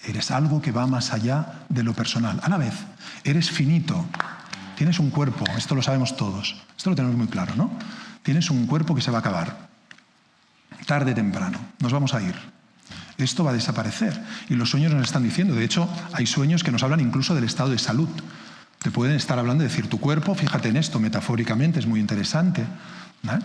Eres algo que va más allá de lo personal. A la vez, eres finito. Tienes un cuerpo, esto lo sabemos todos. Esto lo tenemos muy claro, ¿no? Tienes un cuerpo que se va a acabar. Tarde o temprano. Nos vamos a ir. Esto va a desaparecer. Y los sueños nos están diciendo. De hecho, hay sueños que nos hablan incluso del estado de salud. Te pueden estar hablando de decir, tu cuerpo, fíjate en esto, metafóricamente, es muy interesante, ¿no?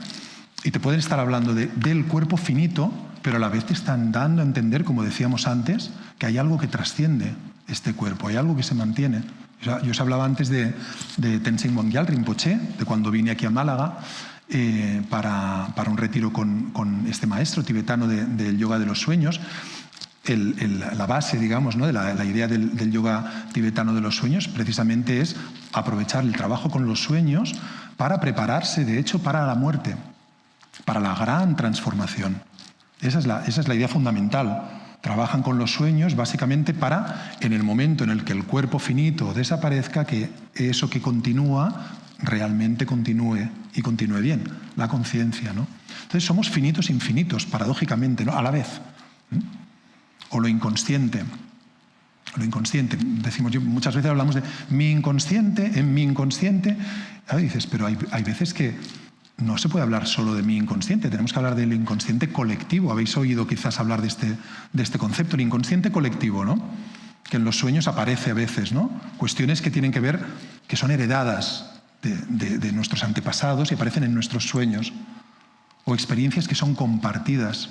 Y te pueden estar hablando del cuerpo finito, pero a la vez te están dando a entender, como decíamos antes, que hay algo que trasciende este cuerpo, hay algo que se mantiene. Yo os hablaba antes de Tenzin Wangyal Rinpoche, de cuando vine aquí a Málaga para un retiro con este maestro tibetano del yoga de los sueños. La base, digamos, ¿no?, de la idea del yoga tibetano de los sueños precisamente es aprovechar el trabajo con los sueños para prepararse, de hecho, para la muerte, para la gran transformación. Esa es la idea fundamental. Trabajan con los sueños básicamente para, en el momento en el que el cuerpo finito desaparezca, que eso que continúa realmente continúe y continúe bien, la conciencia, ¿no? Entonces somos finitos infinitos, paradójicamente, ¿no? A la vez. O lo inconsciente. Lo inconsciente. Decimos, muchas veces hablamos de mi inconsciente, en mi inconsciente. Ahora dices, pero hay veces que no se puede hablar solo de mi inconsciente, tenemos que hablar del inconsciente colectivo. Habéis oído quizás hablar de este concepto, el inconsciente colectivo, ¿no? Que en los sueños aparece a veces, ¿no? Cuestiones que tienen que ver, que son heredadas de nuestros antepasados y aparecen en nuestros sueños. O experiencias que son compartidas.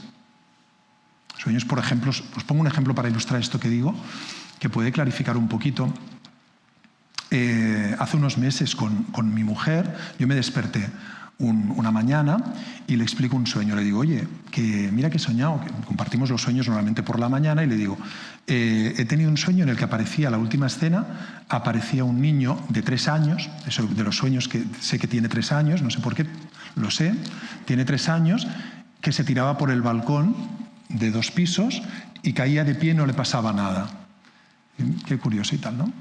Sueños, por ejemplo, os pongo un ejemplo para ilustrar esto que digo, que puede clarificar un poquito. Hace unos meses con mi mujer, yo me desperté una mañana y le explico un sueño. Le digo, oye, que mira que he soñado, que compartimos los sueños normalmente por la mañana, y le digo, he tenido un sueño en el que aparecía, la última escena, aparecía un niño de 3 años, eso de los sueños que sé que tiene 3 años, no sé por qué, lo sé, tiene 3 años, que se tiraba por el balcón de 2 pisos y caía de pie y no le pasaba nada. Qué curioso y tal, ¿no?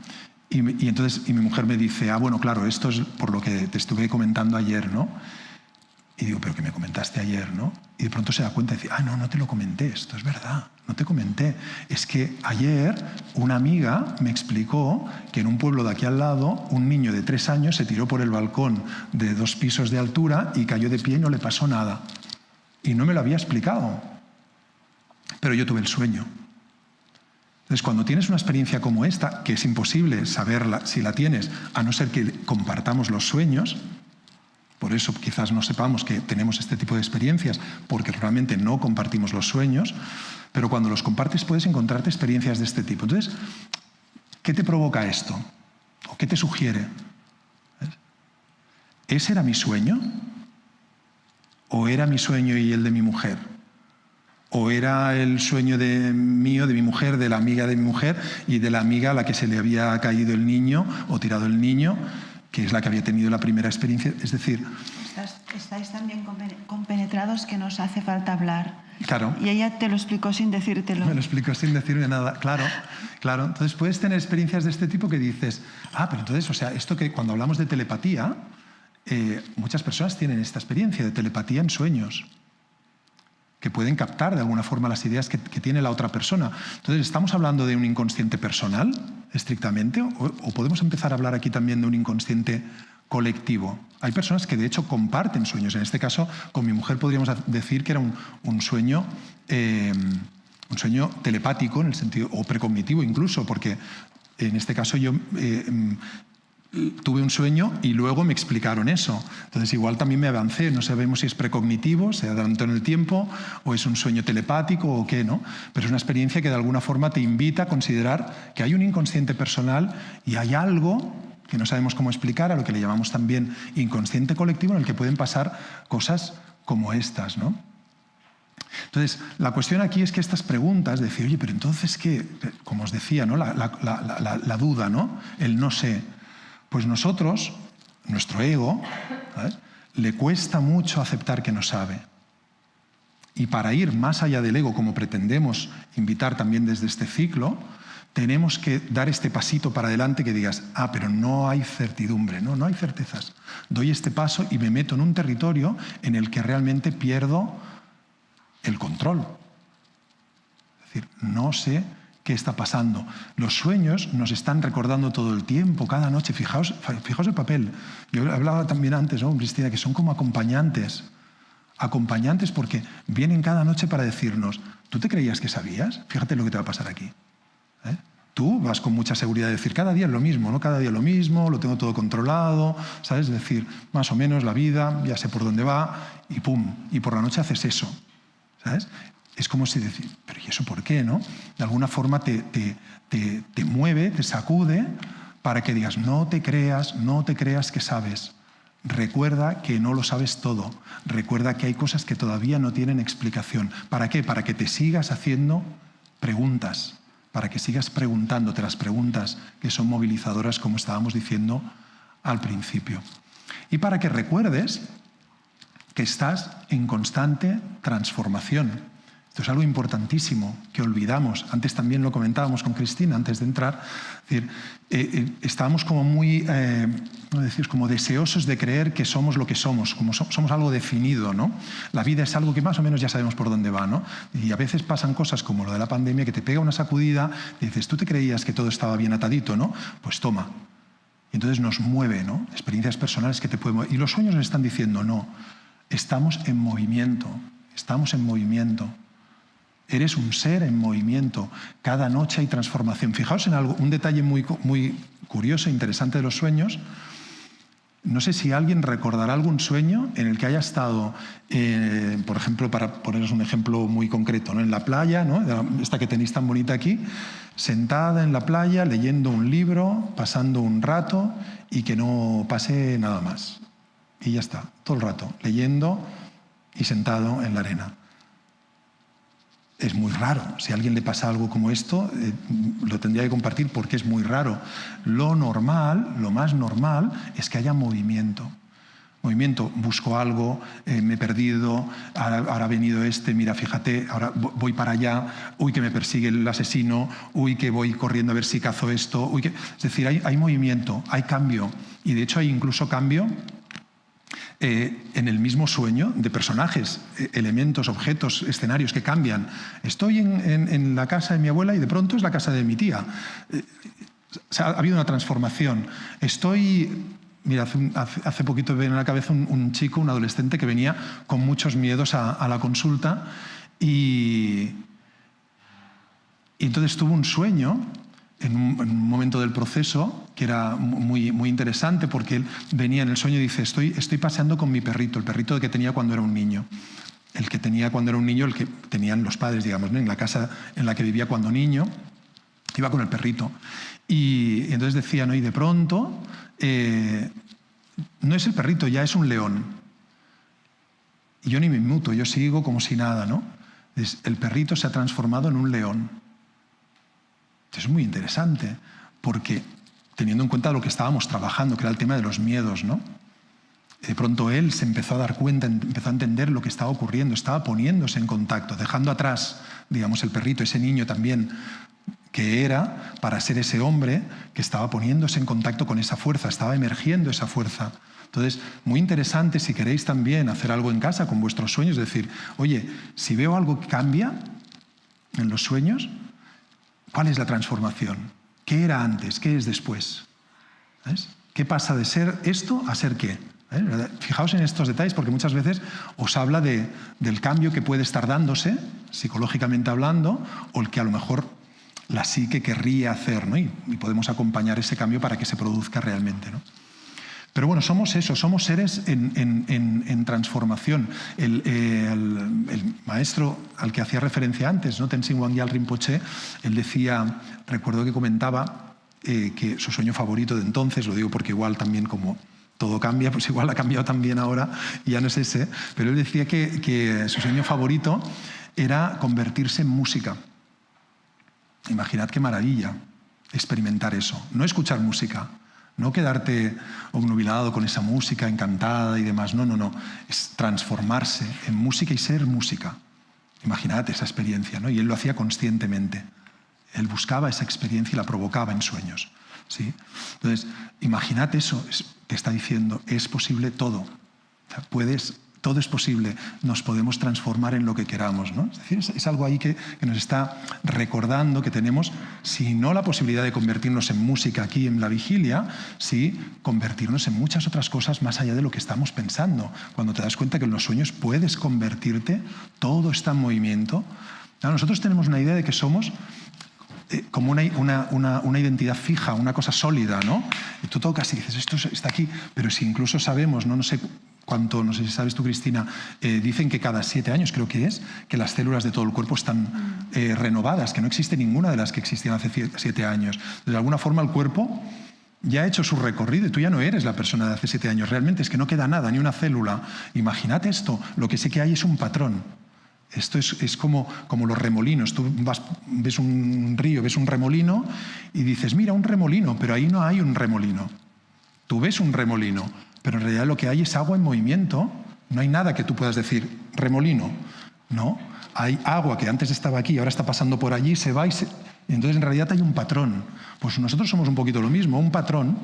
Y entonces mi mujer me dice, bueno, claro, esto es por lo que te estuve comentando ayer, ¿no? Y digo, pero que me comentaste ayer, ¿no? Y de pronto se da cuenta y dice, no te lo comenté, esto es verdad, no te comenté. Es que ayer una amiga me explicó que en un pueblo de aquí al lado un niño de 3 años se tiró por el balcón de 2 pisos de altura y cayó de pie y no le pasó nada. Y no me lo había explicado. Pero yo tuve el sueño. Entonces, cuando tienes una experiencia como esta, que es imposible saberla si la tienes, a no ser que compartamos los sueños, por eso quizás no sepamos que tenemos este tipo de experiencias, porque realmente no compartimos los sueños, pero cuando los compartes puedes encontrarte experiencias de este tipo. Entonces, ¿qué te provoca esto? ¿O qué te sugiere? ¿Ese era mi sueño? ¿O era mi sueño y el de mi mujer? ¿O era el sueño mío, de mi mujer, de la amiga de mi mujer y de la amiga a la que se le había caído el niño o tirado el niño, que es la que había tenido la primera experiencia? Es decir... Estáis tan bien compenetrados que nos hace falta hablar. Claro. Y ella te lo explicó sin decírtelo. Me lo explicó sin decirme nada, claro. Entonces puedes tener experiencias de este tipo que dices, pero entonces, o sea, esto que cuando hablamos de telepatía, muchas personas tienen esta experiencia de telepatía en sueños, que pueden captar de alguna forma las ideas que tiene la otra persona. Entonces, ¿estamos hablando de un inconsciente personal, estrictamente? ¿O podemos empezar a hablar aquí también de un inconsciente colectivo? Hay personas que, de hecho, comparten sueños. En este caso, con mi mujer podríamos decir que era un sueño telepático, en el sentido, o precognitivo incluso, porque en este caso yo... tuve un sueño y luego me explicaron eso. Entonces igual también me avancé, no sabemos si es precognitivo, se adelantó en el tiempo, o es un sueño telepático o qué, ¿no? Pero es una experiencia que de alguna forma te invita a considerar que hay un inconsciente personal y hay algo que no sabemos cómo explicar, a lo que le llamamos también inconsciente colectivo, en el que pueden pasar cosas como estas, ¿no? Entonces, la cuestión aquí es que estas preguntas, decir, oye, pero entonces qué, como os decía, ¿no? La duda, ¿no? El no sé. Pues nosotros, nuestro ego, ¿sabes?, le cuesta mucho aceptar que no sabe. Y para ir más allá del ego, como pretendemos invitar también desde este ciclo, tenemos que dar este pasito para adelante que digas, pero no hay certidumbre, no hay certezas. Doy este paso y me meto en un territorio en el que realmente pierdo el control. Es decir, no sé qué está pasando. Los sueños nos están recordando todo el tiempo, cada noche. Fijaos el papel. Yo hablaba también antes, ¿no, Cristina?, que son como acompañantes. Acompañantes porque vienen cada noche para decirnos, ¿tú te creías que sabías? Fíjate lo que te va a pasar aquí. Tú vas con mucha seguridad de decir, cada día es lo mismo, ¿no? Cada día lo mismo, lo tengo todo controlado, ¿sabes? Es decir, más o menos la vida, ya sé por dónde va, y pum, y por la noche haces eso, ¿sabes? Es como si decir, pero ¿y eso por qué, no? De alguna forma te mueve, te sacude para que digas, no te creas que sabes. Recuerda que no lo sabes todo. Recuerda que hay cosas que todavía no tienen explicación. ¿Para qué? Para que te sigas haciendo preguntas, para que sigas preguntándote las preguntas que son movilizadoras, como estábamos diciendo al principio. Y para que recuerdes que estás en constante transformación, Esto es algo importantísimo que olvidamos. Antes también lo comentábamos con Cristina, antes de entrar. Es decir, estábamos como muy como deseosos de creer que somos lo que somos, como somos algo definido, ¿no? La vida es algo que más o menos ya sabemos por dónde va, ¿no? Y a veces pasan cosas como lo de la pandemia, que te pega una sacudida y dices, tú te creías que todo estaba bien atadito, ¿no? Pues toma. Y entonces nos mueve, ¿no? Experiencias personales que te pueden mover. Y los sueños nos están diciendo, no, estamos en movimiento, estamos en movimiento. Eres un ser en movimiento. Cada noche hay transformación. Fijaos en algo, un detalle muy curioso e interesante de los sueños. No sé si alguien recordará algún sueño en el que haya estado, por ejemplo, para poneros un ejemplo muy concreto, ¿no? En la playa, ¿no? Esta que tenéis tan bonita aquí, sentada en la playa, leyendo un libro, pasando un rato y que no pase nada más. Y ya está, todo el rato, leyendo y sentado en la arena. Es muy raro. Si a alguien le pasa algo como esto, lo tendría que compartir porque es muy raro. Lo normal, lo más normal, es que haya movimiento. Movimiento, busco algo, me he perdido, ahora ha venido mira, fíjate, ahora voy para allá, uy, que me persigue el asesino, uy, que voy corriendo a ver si cazo esto. Uy, que... Es decir, hay movimiento, hay cambio. Y de hecho hay incluso cambio en el mismo sueño de personajes, elementos, objetos, escenarios que cambian. Estoy en la casa de mi abuela y de pronto es la casa de mi tía. Ha habido una transformación. Mira, hace poquito me viene a la cabeza un chico, un adolescente que venía con muchos miedos a la consulta y entonces tuvo un sueño en un momento del proceso que era muy interesante, porque él venía en el sueño y dice, estoy paseando con mi perrito, el perrito que tenía cuando era un niño. El que tenía cuando era un niño, el que tenían los padres, digamos, ¿no? En la casa en la que vivía cuando niño, iba con el perrito. Y entonces decía, ¿no? Y de pronto, no es el perrito, ya es un león. Y yo ni me inmuto, yo sigo como si nada, ¿no? El perrito se ha transformado en un león. Es muy interesante, porque teniendo en cuenta lo que estábamos trabajando, que era el tema de los miedos, ¿no? De pronto él se empezó a dar cuenta, empezó a entender lo que estaba ocurriendo, estaba poniéndose en contacto, dejando atrás, digamos, el perrito, ese niño también que era, para ser ese hombre que estaba poniéndose en contacto con esa fuerza, estaba emergiendo esa fuerza. Entonces, muy interesante, si queréis también hacer algo en casa con vuestros sueños, decir, oye, si veo algo que cambia en los sueños, ¿cuál es la transformación? ¿Qué era antes? ¿Qué es después? ¿Ves? ¿Qué pasa de ser esto a ser qué? Fijaos en estos detalles, porque muchas veces os habla del cambio que puede estar dándose, psicológicamente hablando, o el que a lo mejor la psique querría hacer, ¿no? Y podemos acompañar ese cambio para que se produzca realmente, ¿no? Pero bueno, somos eso, somos seres en transformación. El maestro al que hacía referencia antes, ¿no? Tenzin Wangyal Rinpoche, él decía, recuerdo que comentaba que su sueño favorito de entonces, lo digo porque igual también como todo cambia, pues igual ha cambiado también ahora, y ya no es ese, pero él decía que su sueño favorito era convertirse en música. Imaginad qué maravilla experimentar eso, no escuchar música, no quedarte obnubilado con esa música encantada y demás, no, es transformarse en música y ser música. Imaginad esa experiencia, ¿no? Y él lo hacía conscientemente. Él buscaba esa experiencia y la provocaba en sueños, ¿sí? Entonces, imaginad eso, te está diciendo, es posible todo. O sea, todo es posible, nos podemos transformar en lo que queramos, ¿no? Es decir, es algo ahí que nos está recordando que tenemos, si no la posibilidad de convertirnos en música aquí en la vigilia, sí convertirnos en muchas otras cosas más allá de lo que estamos pensando. Cuando te das cuenta que en los sueños puedes convertirte, todo está en movimiento. Ahora, nosotros tenemos una idea de que somos como una identidad fija, una cosa sólida, ¿no? Y tú tocas y dices, esto está aquí, pero si incluso sabemos, no sé cuánto, no sé si sabes tú, Cristina, dicen que cada 7 años, creo que es, que las células de todo el cuerpo están renovadas, que no existe ninguna de las que existían hace 7 años. De alguna forma el cuerpo ya ha hecho su recorrido y tú ya no eres la persona de hace 7 años. Realmente es que no queda nada, ni una célula. Imagínate esto, lo que sí que hay es un patrón. Esto es como los remolinos. Tú ves un río, ves un remolino y dices, mira, un remolino, pero ahí no hay un remolino. Tú ves un remolino, pero en realidad lo que hay es agua en movimiento. No hay nada que tú puedas decir, remolino. No, hay agua que antes estaba aquí y ahora está pasando por allí, se va y entonces en realidad hay un patrón. Pues nosotros somos un poquito lo mismo, un patrón,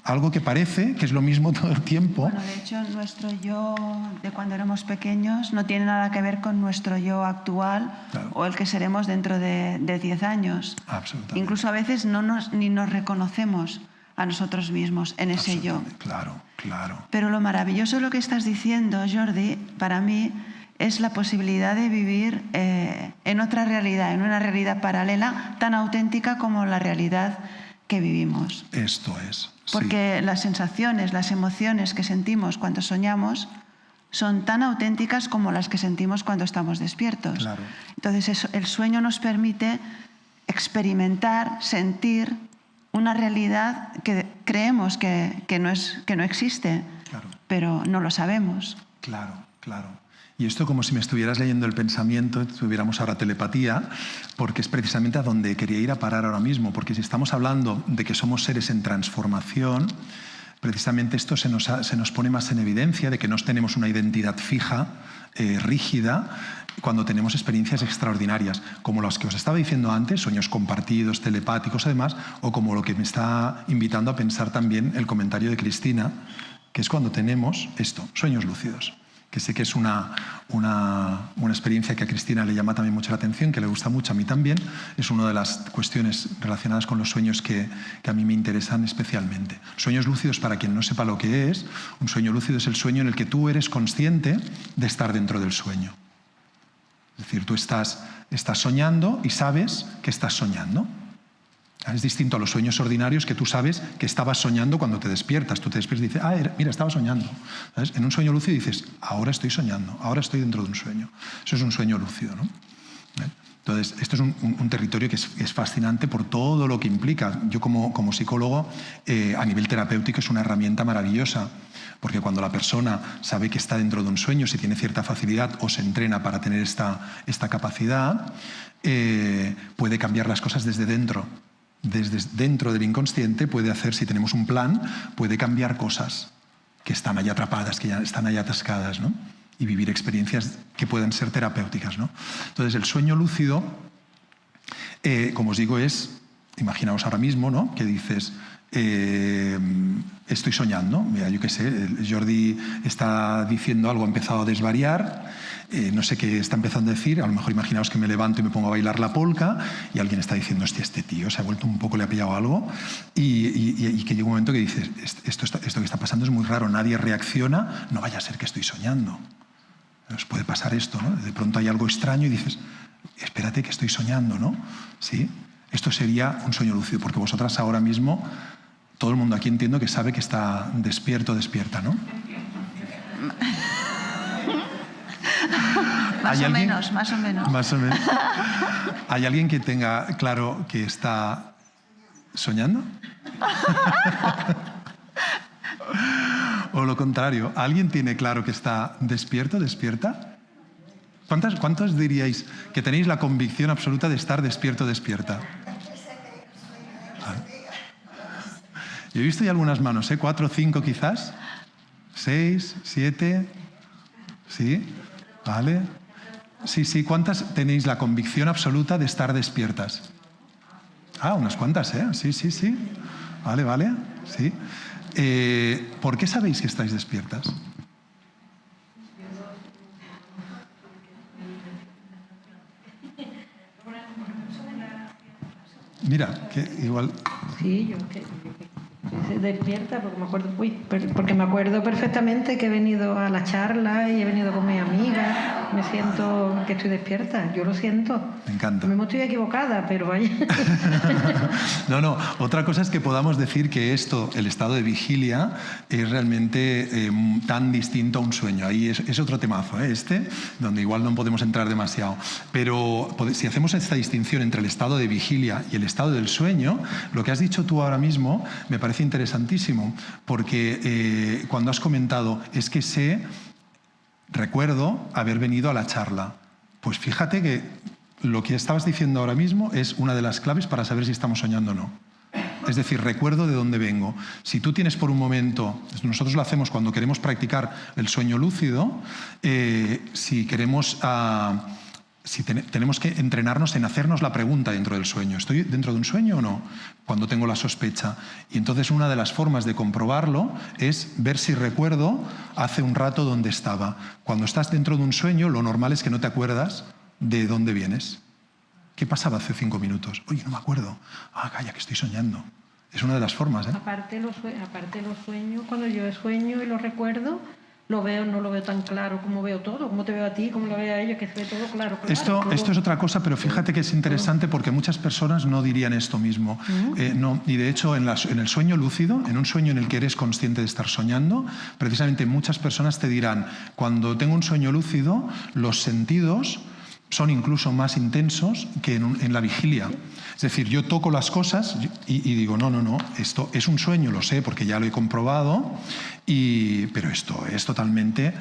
algo que parece que es lo mismo todo el tiempo. Bueno, de hecho, nuestro yo de cuando éramos pequeños no tiene nada que ver con nuestro yo actual, claro, o el que seremos dentro de 10 años. Absolutamente. Incluso a veces ni nos reconocemos a nosotros mismos en ese yo. Claro, claro. Pero lo maravilloso de lo que estás diciendo, Jordi, para mí es la posibilidad de vivir en otra realidad, en una realidad paralela tan auténtica como la realidad que vivimos. Esto es. Porque las sensaciones, las emociones que sentimos cuando soñamos son tan auténticas como las que sentimos cuando estamos despiertos. Claro. Entonces el sueño nos permite experimentar, sentir una realidad que creemos que no existe, claro, pero no lo sabemos. Claro, claro. Y esto como si me estuvieras leyendo el pensamiento, tuviéramos ahora telepatía, porque es precisamente a donde quería ir a parar ahora mismo, porque si estamos hablando de que somos seres en transformación, precisamente esto se nos pone más en evidencia, de que no tenemos una identidad fija, rígida, cuando tenemos experiencias extraordinarias, como las que os estaba diciendo antes, sueños compartidos, telepáticos además, o como lo que me está invitando a pensar también el comentario de Cristina, que es cuando tenemos esto, sueños lúcidos, que sé que es una experiencia que a Cristina le llama también mucho la atención, que le gusta mucho, a mí también, es una de las cuestiones relacionadas con los sueños que a mí me interesan especialmente. Sueños lúcidos, para quien no sepa lo que es, un sueño lúcido es el sueño en el que tú eres consciente de estar dentro del sueño. Es decir, tú estás soñando y sabes que estás soñando. Es distinto a los sueños ordinarios, que tú sabes que estabas soñando cuando te despiertas. Tú te despiertas y dices, mira, estaba soñando. ¿Sabes? En un sueño lúcido dices, ahora estoy soñando, ahora estoy dentro de un sueño. Eso es un sueño lúcido, ¿no? Entonces, esto es un territorio que es fascinante por todo lo que implica. Yo como psicólogo, a nivel terapéutico, es una herramienta maravillosa, porque cuando la persona sabe que está dentro de un sueño, si tiene cierta facilidad o se entrena para tener esta capacidad, puede cambiar las cosas desde dentro. Desde dentro del inconsciente puede hacer, si tenemos un plan, puede cambiar cosas que están ahí atrapadas, que ya están ahí atascadas, ¿no? Y vivir experiencias que puedan ser terapéuticas, ¿no? Entonces, el sueño lúcido, como os digo, imaginaos ahora mismo, ¿no? Que dices, estoy soñando, mira, yo qué sé, Jordi está diciendo algo, ha empezado a desvariar, no sé qué está empezando a decir, a lo mejor imaginaos que me levanto y me pongo a bailar la polka y alguien está diciendo, hostia, este tío se ha vuelto un poco, le ha pillado algo, y que llega un momento que dices, esto que está pasando es muy raro, nadie reacciona, no vaya a ser que estoy soñando. Os puede pasar esto, ¿no? De pronto hay algo extraño y dices, espérate que estoy soñando, ¿no? ¿Sí? Esto sería un sueño lúcido, porque vosotras ahora mismo, todo el mundo aquí entiendo que sabe que está despierto, despierta, ¿no? Más o menos, más o menos. Más o menos. ¿Hay alguien que tenga claro que está soñando? O lo contrario, ¿alguien tiene claro que está despierto, despierta? ¿Cuántos diríais que tenéis la convicción absoluta de estar despierto, despierta? Yo he visto ya algunas manos, 4, 5 quizás, 6, 7, ¿sí? ¿Vale? Sí, ¿cuántas tenéis la convicción absoluta de estar despiertas? Unas cuantas, ¿eh? Sí. Vale, sí. ¿Por qué sabéis que estáis despiertas? Mira, que igual... Sí, yo se despierta porque me acuerdo perfectamente que he venido a la charla y he venido con mi amiga. Me siento que estoy despierta, yo lo siento. Me encanta. Me estoy equivocada, pero vaya. No, otra cosa es que podamos decir que el estado de vigilia, es realmente tan distinto a un sueño. Ahí es otro temazo, donde igual no podemos entrar demasiado. Pero si hacemos esta distinción entre el estado de vigilia y el estado del sueño, lo que has dicho tú ahora mismo me parece interesantísimo, porque cuando has comentado, es que recuerdo haber venido a la charla. Pues fíjate que lo que estabas diciendo ahora mismo es una de las claves para saber si estamos soñando o no. Es decir, recuerdo de dónde vengo. Si tú tienes por un momento, nosotros lo hacemos cuando queremos practicar el sueño lúcido, si queremos tenemos que entrenarnos en hacernos la pregunta dentro del sueño. ¿Estoy dentro de un sueño o no? Cuando tengo la sospecha. Y entonces una de las formas de comprobarlo es ver si recuerdo hace un rato dónde estaba. Cuando estás dentro de un sueño, lo normal es que no te acuerdas de dónde vienes. ¿Qué pasaba hace 5 minutos? Oye, no me acuerdo. Ah, calla, que estoy soñando. Es una de las formas, ¿eh? Aparte los sueños, cuando yo sueño y lo recuerdo, no lo veo tan claro como veo todo, como te veo a ti, como lo veo a ellos, que se ve todo claro. Esto es otra cosa, pero fíjate que es interesante porque muchas personas no dirían esto mismo. No, y de hecho, en el sueño lúcido, en un sueño en el que eres consciente de estar soñando, precisamente muchas personas te dirán, cuando tengo un sueño lúcido, los sentidos son incluso más intensos que en la vigilia. Es decir, yo toco las cosas y digo, no, esto es un sueño, lo sé porque ya lo he comprobado, pero esto es totalmente,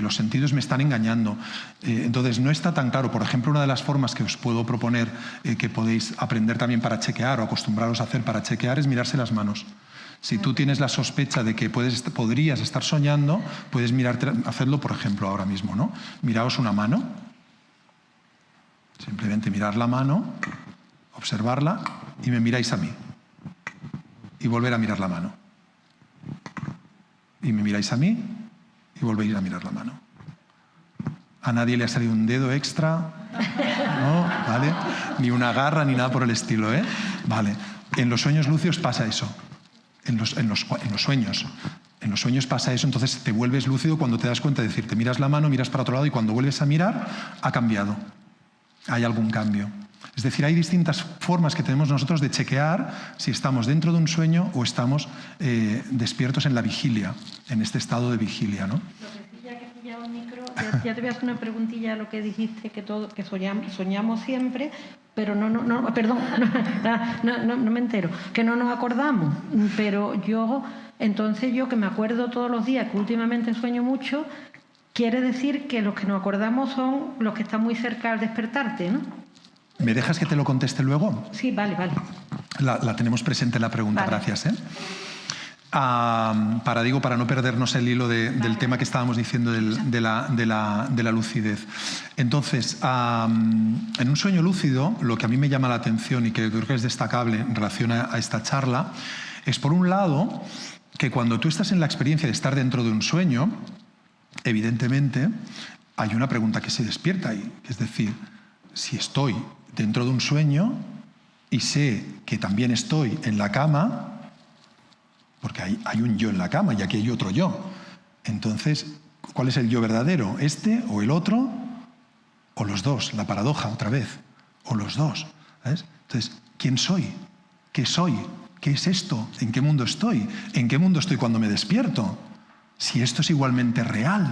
los sentidos me están engañando. Entonces no está tan claro. Por ejemplo, una de las formas que os puedo proponer que podéis aprender también para chequear o acostumbraros a hacer para chequear es mirarse las manos. Si tú tienes la sospecha de que podrías estar soñando, puedes hacerlo, por ejemplo, ahora mismo, ¿no? Miraos una mano. Simplemente mirar la mano, observarla y me miráis a mí. Y volver a mirar la mano. Y me miráis a mí y volvéis a mirar la mano. A nadie le ha salido un dedo extra, ¿no? ¿Vale? Ni una garra ni nada por el estilo, ¿eh? Vale. En los sueños lúcidos pasa eso. En los sueños. En los sueños pasa eso, entonces te vuelves lúcido cuando te das cuenta de decir, te miras la mano, miras para otro lado y cuando vuelves a mirar, ha cambiado. Hay algún cambio. Es decir, hay distintas formas que tenemos nosotros de chequear si estamos dentro de un sueño o estamos despiertos en la vigilia, en este estado de vigilia, ¿no? Lo que sí, ya que he pillado el micro, ya te voy a hacer una preguntilla a lo que dijiste, que soñamos siempre, pero no me entero, que no nos acordamos. Pero yo que me acuerdo todos los días, que últimamente sueño mucho, quiere decir que los que nos acordamos son los que están muy cerca al despertarte, ¿no? ¿Me dejas que te lo conteste luego? Sí, vale. La tenemos presente la pregunta, vale. Gracias. Para no perdernos el hilo del tema que estábamos diciendo de la lucidez. Entonces, en un sueño lúcido, lo que a mí me llama la atención y que creo que es destacable en relación a esta charla, es por un lado que cuando tú estás en la experiencia de estar dentro de un sueño, evidentemente hay una pregunta que se despierta ahí, es decir, si estoy dentro de un sueño y sé que también estoy en la cama, porque hay un yo en la cama y aquí hay otro yo, entonces, ¿cuál es el yo verdadero? ¿Este o el otro? O los dos, la paradoja otra vez, o los dos, ¿sabes? Entonces, ¿quién soy? ¿Qué soy? ¿Qué es esto? ¿En qué mundo estoy? ¿En qué mundo estoy cuando me despierto? Si esto es igualmente real,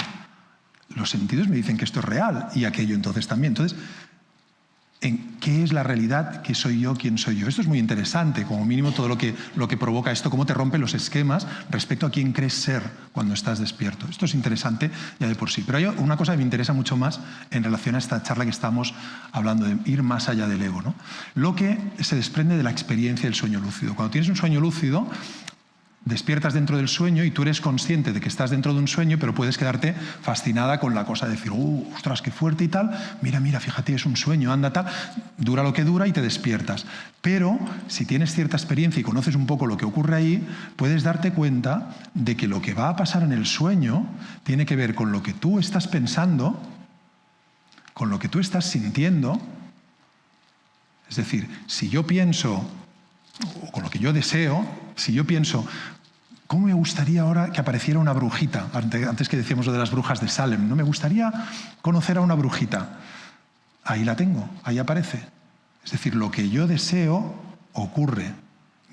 los sentidos me dicen que esto es real y aquello entonces también. Entonces, ¿qué es la realidad? ¿Qué soy yo? ¿Quién soy yo? Esto es muy interesante, como mínimo todo lo que provoca esto, cómo te rompe los esquemas respecto a quién crees ser cuando estás despierto. Esto es interesante ya de por sí. Pero hay una cosa que me interesa mucho más en relación a esta charla que estamos hablando, de ir más allá del ego, ¿no? Lo que se desprende de la experiencia del sueño lúcido. Cuando tienes un sueño lúcido, despiertas dentro del sueño y tú eres consciente de que estás dentro de un sueño, pero puedes quedarte fascinada con la cosa de decir, ostras, qué fuerte y tal, mira, fíjate, es un sueño, anda tal, dura lo que dura y te despiertas. Pero si tienes cierta experiencia y conoces un poco lo que ocurre ahí, puedes darte cuenta de que lo que va a pasar en el sueño tiene que ver con lo que tú estás pensando, con lo que tú estás sintiendo. Es decir, si yo pienso, o con lo que yo deseo, si yo pienso, ¿cómo me gustaría ahora que apareciera una brujita? Antes que decíamos lo de las brujas de Salem, ¿no me gustaría conocer a una brujita? Ahí la tengo, ahí aparece. Es decir, lo que yo deseo ocurre.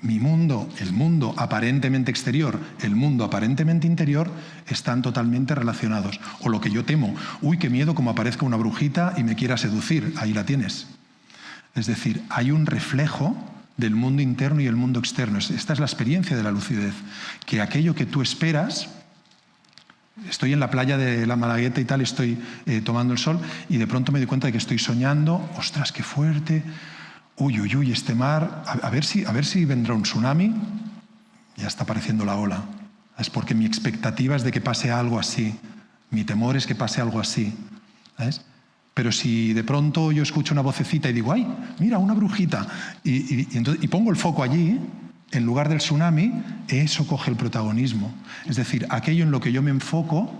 Mi mundo, el mundo aparentemente exterior, el mundo aparentemente interior, están totalmente relacionados. O lo que yo temo, qué miedo como aparezca una brujita y me quiera seducir, ahí la tienes. Es decir, hay un reflejo del mundo interno y el mundo externo. Esta es la experiencia de la lucidez, que aquello que tú esperas, estoy en la playa de la Malagueta y tal, estoy tomando el sol y de pronto me doy cuenta de que estoy soñando, ostras, qué fuerte, este mar, a ver si vendrá un tsunami, ya está apareciendo la ola. Es porque mi expectativa es de que pase algo así, mi temor es que pase algo así, ¿sabes? Pero si de pronto yo escucho una vocecita y digo, ¡ay, mira, una brujita! Y pongo el foco allí, en lugar del tsunami, eso coge el protagonismo. Es decir, aquello en lo que yo me enfoco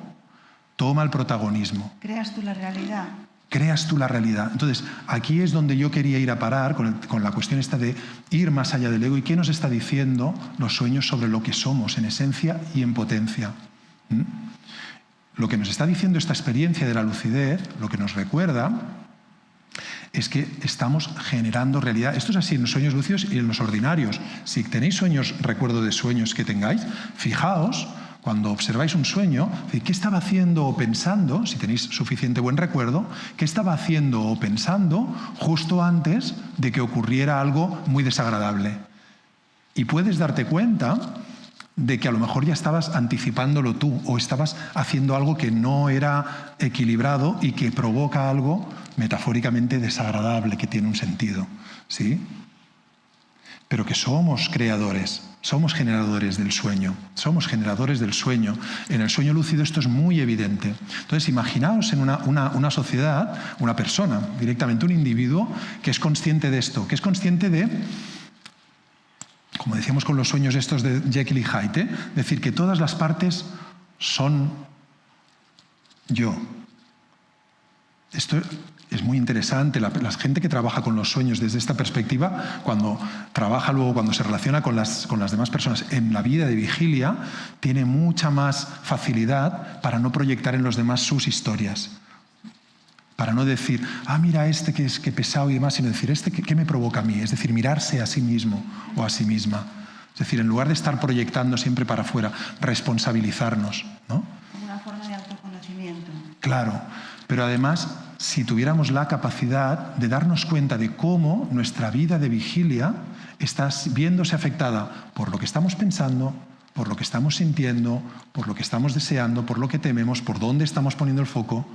toma el protagonismo. Creas tú la realidad. Creas tú la realidad. Entonces, aquí es donde yo quería ir a parar con la cuestión esta de ir más allá del ego. ¿Y qué nos está diciendo los sueños sobre lo que somos en esencia y en potencia? Lo que nos está diciendo esta experiencia de la lucidez, lo que nos recuerda, es que estamos generando realidad. Esto es así en los sueños lúcidos y en los ordinarios. Si tenéis sueños, recuerdo de sueños que tengáis, fijaos, cuando observáis un sueño, ¿qué estaba haciendo o pensando, si tenéis suficiente buen recuerdo, qué estaba haciendo o pensando justo antes de que ocurriera algo muy desagradable? Y puedes darte cuenta de que a lo mejor ya estabas anticipándolo tú o estabas haciendo algo que no era equilibrado y que provoca algo metafóricamente desagradable, que tiene un sentido, ¿sí? Pero que somos creadores, somos generadores del sueño, somos generadores del sueño. En el sueño lúcido esto es muy evidente. Entonces, imaginaos en una sociedad, una persona, directamente un individuo, que es consciente de esto, que es consciente de, como decíamos con los sueños estos de Jekyll y Hyde, decir que todas las partes son yo. Esto es muy interesante. La gente que trabaja con los sueños desde esta perspectiva, cuando trabaja luego, cuando se relaciona con las demás personas en la vida de vigilia, tiene mucha más facilidad para no proyectar en los demás sus historias. Para no decir, mira que pesado y demás, sino decir, ¿qué me provoca a mí? Es decir, mirarse a sí mismo o a sí misma. Es decir, en lugar de estar proyectando siempre para afuera, responsabilizarnos, ¿no? Como una forma de autoconocimiento. Claro, pero además, si tuviéramos la capacidad de darnos cuenta de cómo nuestra vida de vigilia está viéndose afectada por lo que estamos pensando, por lo que estamos sintiendo, por lo que estamos deseando, por lo que tememos, por dónde estamos poniendo el foco.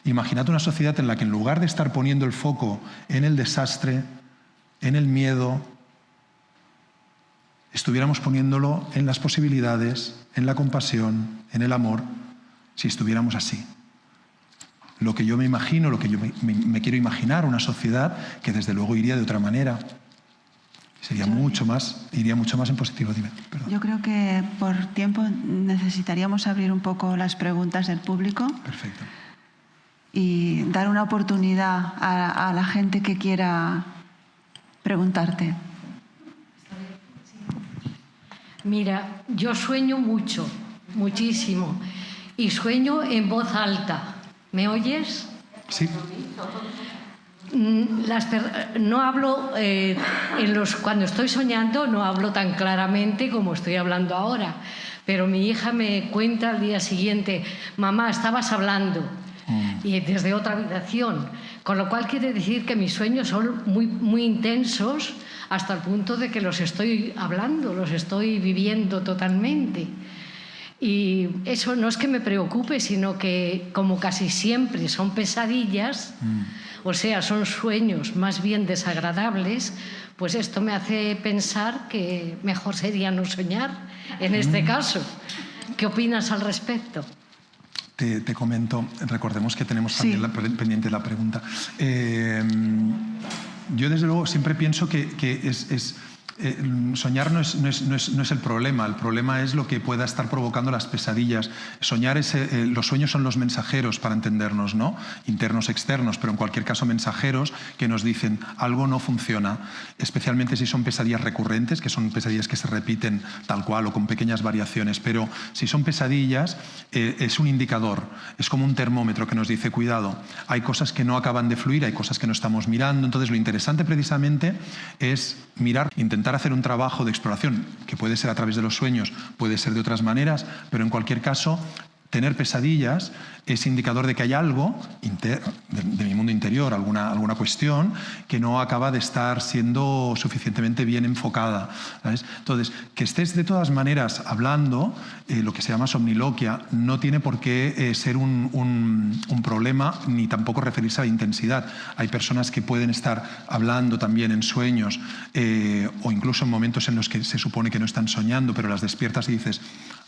Imaginad una sociedad en la que en lugar de estar poniendo el foco en el desastre, en el miedo, estuviéramos poniéndolo en las posibilidades, en la compasión, en el amor, si estuviéramos así. Lo que yo me imagino, lo que yo me quiero imaginar, una sociedad que desde luego iría de otra manera. Iría mucho más en positivo. Dime, perdón. Yo creo que por tiempo necesitaríamos abrir un poco las preguntas del público. Perfecto. Y dar una oportunidad a la gente que quiera preguntarte. Mira, yo sueño mucho, muchísimo, y sueño en voz alta. ¿Me oyes? Sí. No hablo, cuando estoy soñando no hablo tan claramente como estoy hablando ahora, pero mi hija me cuenta al día siguiente, mamá, estabas hablando, y desde otra habitación, con lo cual quiere decir que mis sueños son muy, muy intensos hasta el punto de que los estoy hablando, los estoy viviendo totalmente. Y eso no es que me preocupe, sino que como casi siempre son pesadillas, o sea, son sueños más bien desagradables, pues esto me hace pensar que mejor sería no soñar en este caso. ¿Qué opinas al respecto? Te comento, recordemos que tenemos también pendiente la pregunta. Yo desde luego siempre pienso que soñar no es el problema es lo que pueda estar provocando las pesadillas. Los sueños son los mensajeros, para entendernos, ¿no? Internos, externos, pero en cualquier caso mensajeros que nos dicen algo no funciona, especialmente si son pesadillas recurrentes, que son pesadillas que se repiten tal cual o con pequeñas variaciones, pero si son pesadillas es un indicador, es como un termómetro que nos dice, cuidado, hay cosas que no acaban de fluir, hay cosas que no estamos mirando. Entonces lo interesante precisamente es mirar, intentar hacer un trabajo de exploración, que puede ser a través de los sueños, puede ser de otras maneras, pero en cualquier caso, tener pesadillas es indicador de que hay algo de mi mundo interior, alguna cuestión que no acaba de estar siendo suficientemente bien enfocada, ¿sabes? Entonces, que estés de todas maneras hablando, lo que se llama somniloquia, no tiene por qué ser un problema ni tampoco referirse a la intensidad. Hay personas que pueden estar hablando también en sueños o incluso en momentos en los que se supone que no están soñando, pero las despiertas y dices,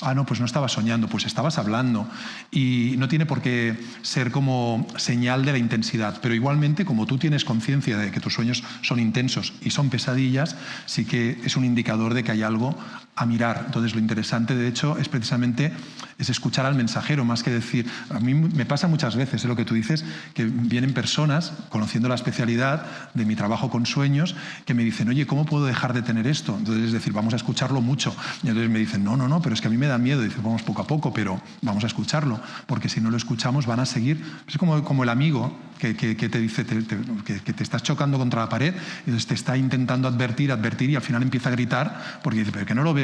Ah, no, pues no estabas soñando, pues estabas hablando. Y no tiene por qué ser como señal de la intensidad, pero igualmente, como tú tienes conciencia de que tus sueños son intensos y son pesadillas, sí que es un indicador de que hay algo a mirar. Entonces, lo interesante, de hecho, es precisamente escuchar al mensajero, más que decir... A mí me pasa muchas veces, lo que tú dices, que vienen personas, conociendo la especialidad de mi trabajo con sueños, que me dicen, oye, ¿cómo puedo dejar de tener esto? Entonces, es decir, vamos a escucharlo mucho. Y entonces me dicen, no, pero es que a mí me da miedo. Y dice, vamos poco a poco, pero vamos a escucharlo, porque si no lo escuchamos van a seguir. Es como el amigo que te dice que te estás chocando contra la pared, y entonces te está intentando advertir, y al final empieza a gritar, porque dice, pero que no lo ves.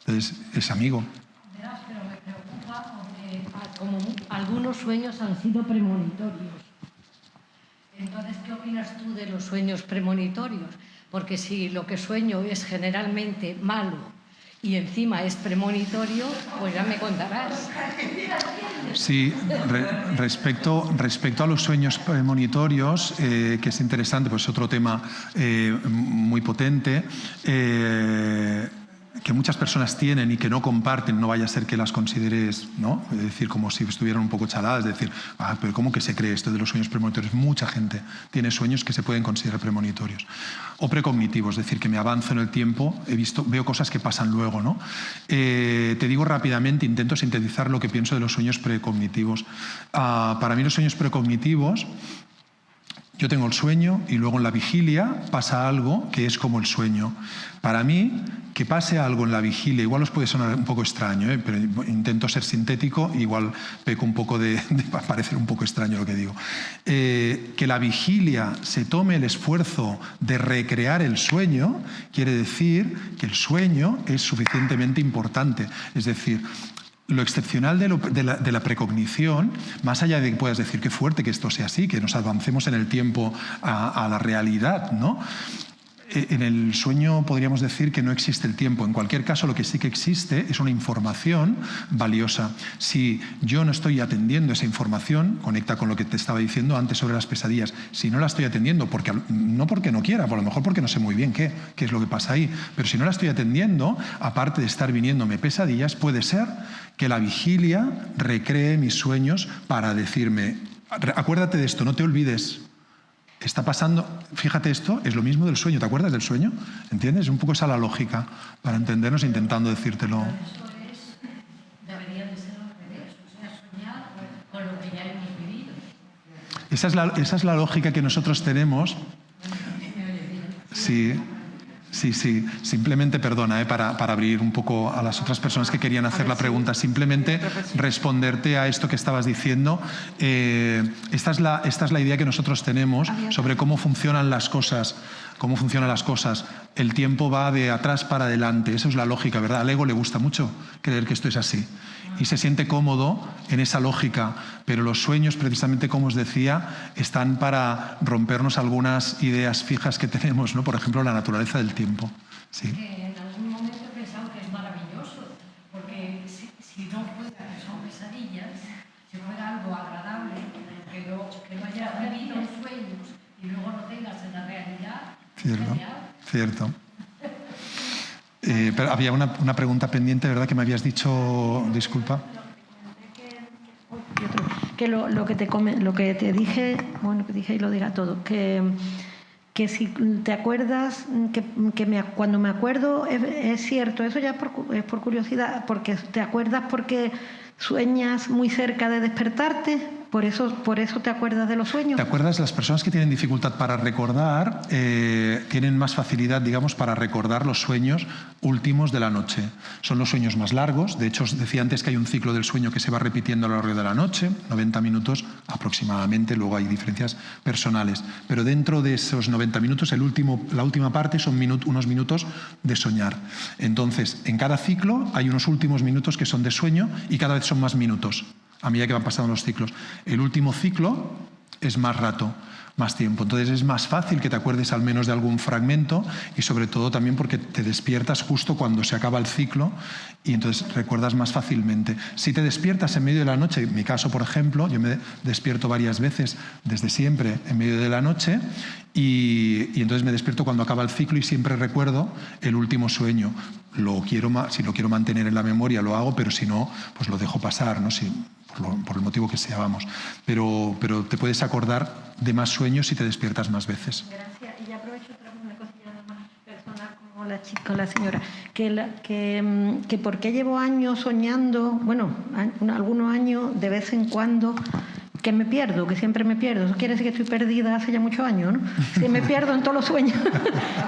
Entonces, es amigo. Verás, pero me preocupa porque como algunos sueños han sido premonitorios. Entonces, ¿qué opinas tú de los sueños premonitorios? Porque si lo que sueño es generalmente malo y encima es premonitorio, pues ya me contarás. Sí, respecto a los sueños premonitorios, que es interesante, pues otro tema muy potente, que muchas personas tienen y que no comparten, no vaya a ser que las consideres, ¿no? Es decir, como si estuvieran un poco chaladas, es decir, pero ¿cómo que se cree esto de los sueños premonitorios? Mucha gente tiene sueños que se pueden considerar premonitorios. O precognitivos, es decir, que me avanzo en el tiempo, veo cosas que pasan luego, ¿no? Te digo rápidamente, intento sintetizar lo que pienso de los sueños precognitivos. Para mí los sueños precognitivos, yo tengo el sueño y luego en la vigilia pasa algo que es como el sueño. Para mí, que pase algo en la vigilia, igual os puede sonar un poco extraño, pero intento ser sintético, igual peco un poco de parecer un poco extraño lo que digo. Que la vigilia se tome el esfuerzo de recrear el sueño, quiere decir que el sueño es suficientemente importante. Es decir, lo excepcional de la precognición, más allá de que puedas decir qué fuerte que esto sea así, que nos avancemos en el tiempo a la realidad, ¿no? En el sueño podríamos decir que no existe el tiempo. En cualquier caso, lo que sí que existe es una información valiosa. Si yo no estoy atendiendo esa información, conecta con lo que te estaba diciendo antes sobre las pesadillas, si no la estoy atendiendo, no porque no quiera, por lo mejor porque no sé muy bien qué es lo que pasa ahí, pero si no la estoy atendiendo, aparte de estar viniéndome pesadillas, puede ser que la vigilia recree mis sueños para decirme, acuérdate de esto, no te olvides. Está pasando, fíjate, esto es lo mismo del sueño. ¿Te acuerdas del sueño? ¿Entiendes? Un poco esa la lógica para entendernos intentando decírtelo. Eso debería de ser al revés, o sea, soñar con lo que ya hemos vivido. Esa es la lógica que nosotros tenemos. Sí. Simplemente, perdona, para abrir un poco a las otras personas que querían hacer la pregunta, simplemente responderte a esto que estabas diciendo. Esta es la idea que nosotros tenemos sobre cómo funcionan las cosas. El tiempo va de atrás para adelante. Esa es la lógica, ¿verdad? Al ego le gusta mucho creer que esto es así. Y se siente cómodo en esa lógica, pero los sueños, precisamente como os decía, están para rompernos algunas ideas fijas que tenemos, ¿no? Por ejemplo, la naturaleza del tiempo. Sí. En algún momento he pensado que es maravilloso, porque si no fuera que son pesadillas, si fuera algo agradable, que no hayas vivido sueños y luego no tengas en la realidad, Cierto. Pero había una pregunta pendiente, ¿verdad? Que me habías dicho, disculpa. Que lo que te dije, bueno, que dije y lo diga todo, que si te acuerdas, cuando me acuerdo, es cierto, eso ya es por curiosidad, porque te acuerdas porque sueñas muy cerca de despertarte, por eso te acuerdas de los sueños. ¿Te acuerdas? Las personas que tienen dificultad para recordar tienen más facilidad, digamos, para recordar los sueños últimos de la noche. Son los sueños más largos. De hecho, os decía antes que hay un ciclo del sueño que se va repitiendo a lo largo de la noche, 90 minutos aproximadamente, luego hay diferencias personales. Pero dentro de esos 90 minutos, la última parte son unos minutos de soñar. Entonces, en cada ciclo hay unos últimos minutos que son de sueño y cada vez son más minutos a medida que van pasando los ciclos. El último ciclo es más rato, más tiempo. Entonces es más fácil que te acuerdes al menos de algún fragmento y sobre todo también porque te despiertas justo cuando se acaba el ciclo y entonces recuerdas más fácilmente. Si te despiertas en medio de la noche, en mi caso por ejemplo, yo me despierto varias veces desde siempre en medio de la noche y entonces me despierto cuando acaba el ciclo y siempre recuerdo el último sueño. Si lo quiero mantener en la memoria lo hago, pero si no, pues lo dejo pasar, ¿no? Por el motivo que sea, vamos. Pero te puedes acordar de más sueños si te despiertas más veces. Gracias. Y ya aprovecho una cosilla más personal con la señora, que por qué llevo años soñando, bueno, algunos años de vez en cuando, que me pierdo, que siempre me pierdo. Eso quiere decir que estoy perdida hace ya muchos años, ¿no? Si me pierdo en todos los sueños,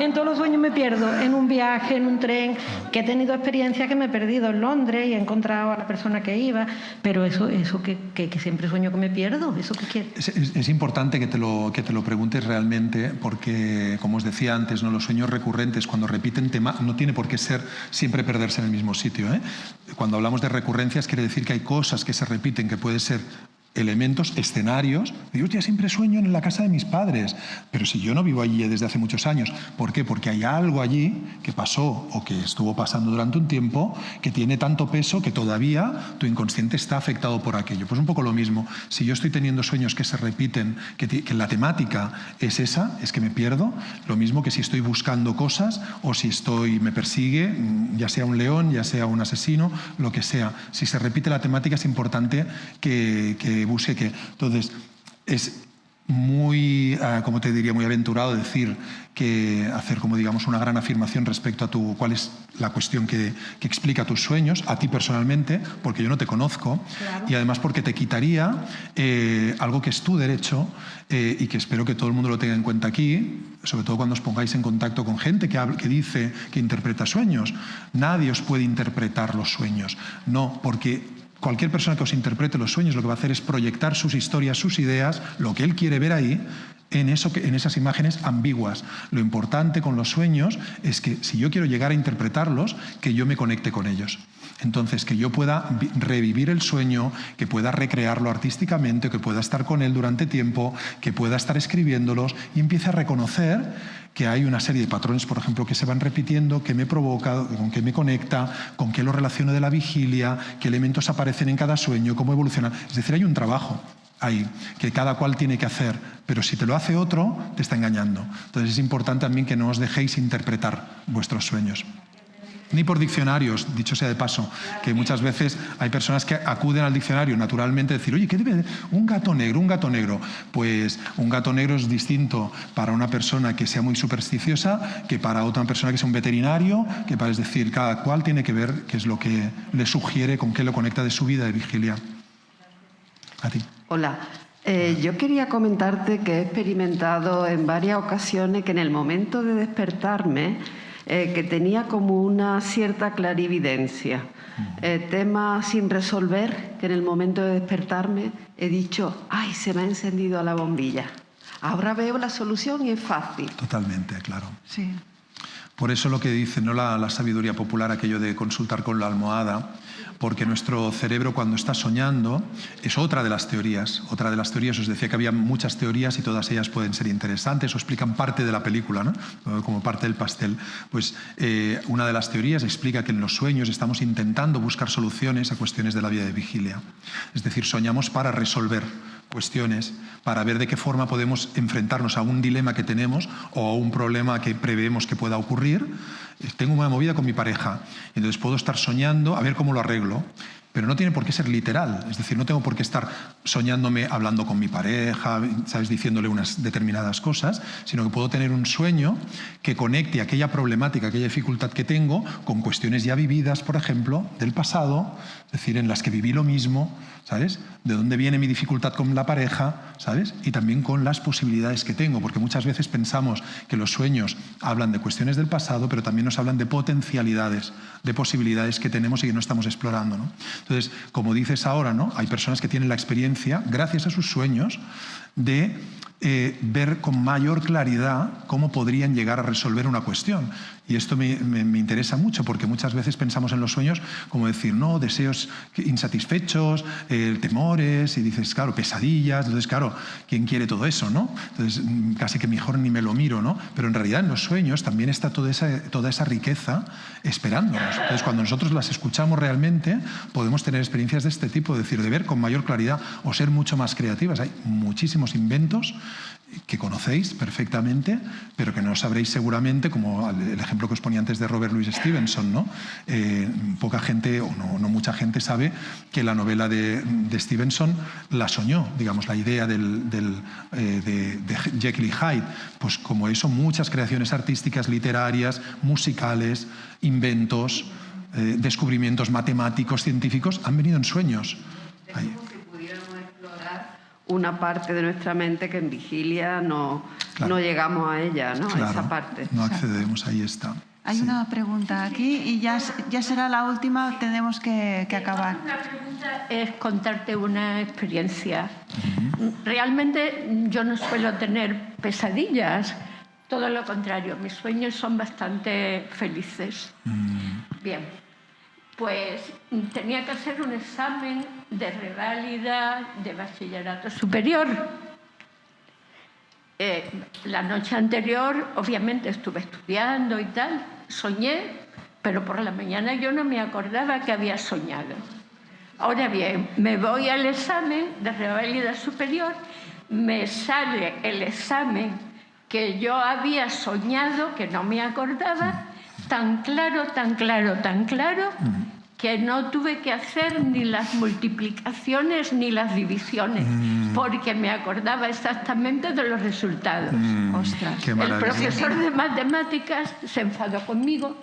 en todos los sueños me pierdo, en un viaje, en un tren, que he tenido experiencia que me he perdido en Londres y he encontrado a la persona que iba, pero eso que siempre sueño que me pierdo, ¿eso qué quiere? Es importante que te lo preguntes realmente porque, como os decía antes, ¿no? Los sueños recurrentes, cuando repiten tema, no tiene por qué ser siempre perderse en el mismo sitio, ¿eh? Cuando hablamos de recurrencias quiere decir que hay cosas que se repiten, que puede ser elementos, escenarios. Yo ya siempre sueño en la casa de mis padres, pero si yo no vivo allí desde hace muchos años. ¿Por qué? Porque hay algo allí que pasó o que estuvo pasando durante un tiempo que tiene tanto peso que todavía tu inconsciente está afectado por aquello. Pues un poco lo mismo. Si yo estoy teniendo sueños que se repiten, que la temática es esa, es que me pierdo, lo mismo que si estoy buscando cosas o si me persigue, ya sea un león, ya sea un asesino, lo que sea. Si se repite la temática es importante que busque que. Entonces, es muy, como te diría, muy aventurado hacer como digamos una gran afirmación respecto a cuál es la cuestión que explica tus sueños, a ti personalmente, porque yo no te conozco, claro. Y además porque te quitaría algo que es tu derecho y que espero que todo el mundo lo tenga en cuenta aquí, sobre todo cuando os pongáis en contacto con gente que dice que interpreta sueños. Nadie os puede interpretar los sueños, no, porque cualquier persona que os interprete los sueños lo que va a hacer es proyectar sus historias, sus ideas, lo que él quiere ver ahí, en esas imágenes ambiguas. Lo importante con los sueños es que si yo quiero llegar a interpretarlos, que yo me conecte con ellos. Entonces, que yo pueda revivir el sueño, que pueda recrearlo artísticamente, que pueda estar con él durante tiempo, que pueda estar escribiéndolos y empiece a reconocer que hay una serie de patrones, por ejemplo, que se van repitiendo, que me provoca, con qué me conecta, con qué lo relaciono de la vigilia, qué elementos aparecen en cada sueño, cómo evolucionan. Es decir, hay un trabajo ahí que cada cual tiene que hacer, pero si te lo hace otro, te está engañando. Entonces es importante también que no os dejéis interpretar vuestros sueños. Ni por diccionarios, dicho sea de paso, que muchas veces hay personas que acuden al diccionario naturalmente a decir, oye, ¿qué debe de un gato negro? Un gato negro. Pues un gato negro es distinto para una persona que sea muy supersticiosa que para otra persona que sea un veterinario, es decir, cada cual tiene que ver qué es lo que le sugiere, con qué lo conecta de su vida de vigilia. A ti. Hola. Yo quería comentarte que he experimentado en varias ocasiones que en el momento de despertarme que tenía como una cierta clarividencia. Temas sin resolver, que en el momento de despertarme he dicho, ¡ay, se me ha encendido la bombilla! Ahora veo la solución y es fácil. Totalmente, claro. Sí. Por eso lo que dice, ¿no?, la sabiduría popular, aquello de consultar con la almohada, porque nuestro cerebro cuando está soñando es otra de las teorías. Otra de las teorías, os decía que había muchas teorías y todas ellas pueden ser interesantes o explican parte de la película, ¿no?, como parte del pastel. Pues una de las teorías explica que en los sueños estamos intentando buscar soluciones a cuestiones de la vida de vigilia. Es decir, soñamos para resolver cuestiones, para ver de qué forma podemos enfrentarnos a un dilema que tenemos o a un problema que preveemos que pueda ocurrir. Tengo una movida con mi pareja, entonces puedo estar soñando a ver cómo lo arreglo, pero no tiene por qué ser literal. Es decir, no tengo por qué estar soñándome hablando con mi pareja, ¿sabes?, diciéndole unas determinadas cosas, sino que puedo tener un sueño que conecte aquella problemática, aquella dificultad que tengo con cuestiones ya vividas, por ejemplo, del pasado, es decir, en las que viví lo mismo, ¿sabes?, de dónde viene mi dificultad con la pareja, ¿sabes?, y también con las posibilidades que tengo, porque muchas veces pensamos que los sueños hablan de cuestiones del pasado, pero también nos hablan de potencialidades, de posibilidades que tenemos y que no estamos explorando, ¿no? Entonces, como dices ahora, ¿no?, hay personas que tienen la experiencia, gracias a sus sueños, de ver con mayor claridad cómo podrían llegar a resolver una cuestión. Y esto me interesa mucho porque muchas veces pensamos en los sueños como decir, no, deseos insatisfechos, temores, y dices, claro, pesadillas. Entonces, claro, ¿quién quiere todo eso, no? Entonces, casi que mejor ni me lo miro, ¿no? Pero en realidad en los sueños también está toda esa riqueza esperándonos. Entonces, cuando nosotros las escuchamos realmente, podemos tener experiencias de este tipo, es decir, de ver con mayor claridad o ser mucho más creativas. Hay muchísimos inventos que conocéis perfectamente, pero que no sabréis seguramente, como el ejemplo que os ponía antes de Robert Louis Stevenson, ¿no? Poca gente, o no mucha gente, sabe que la novela de Stevenson la soñó, digamos, la idea de Jekyll y Hyde. Pues como eso, muchas creaciones artísticas, literarias, musicales, inventos, descubrimientos matemáticos, científicos, han venido en sueños. Ahí. Una parte de nuestra mente que en vigilia no llegamos a ella, ¿no? Claro, a esa parte. no accedemos, ahí está. Hay una pregunta aquí y ya será la última, tenemos que acabar. La pregunta es contarte una experiencia. Realmente yo no suelo tener pesadillas, todo lo contrario, mis sueños son bastante felices. Bien. Pues tenía que hacer un examen de reválida de bachillerato superior. La noche anterior, obviamente, estuve estudiando y tal, soñé, pero por la mañana yo no me acordaba que había soñado. Ahora bien, me voy al examen de reválida superior, me sale el examen que yo había soñado, que no me acordaba, tan claro, tan claro, tan claro, que no tuve que hacer ni las multiplicaciones ni las divisiones, porque me acordaba exactamente de los resultados. Ostras. Qué El maravilla. profesor de matemáticas se enfadó conmigo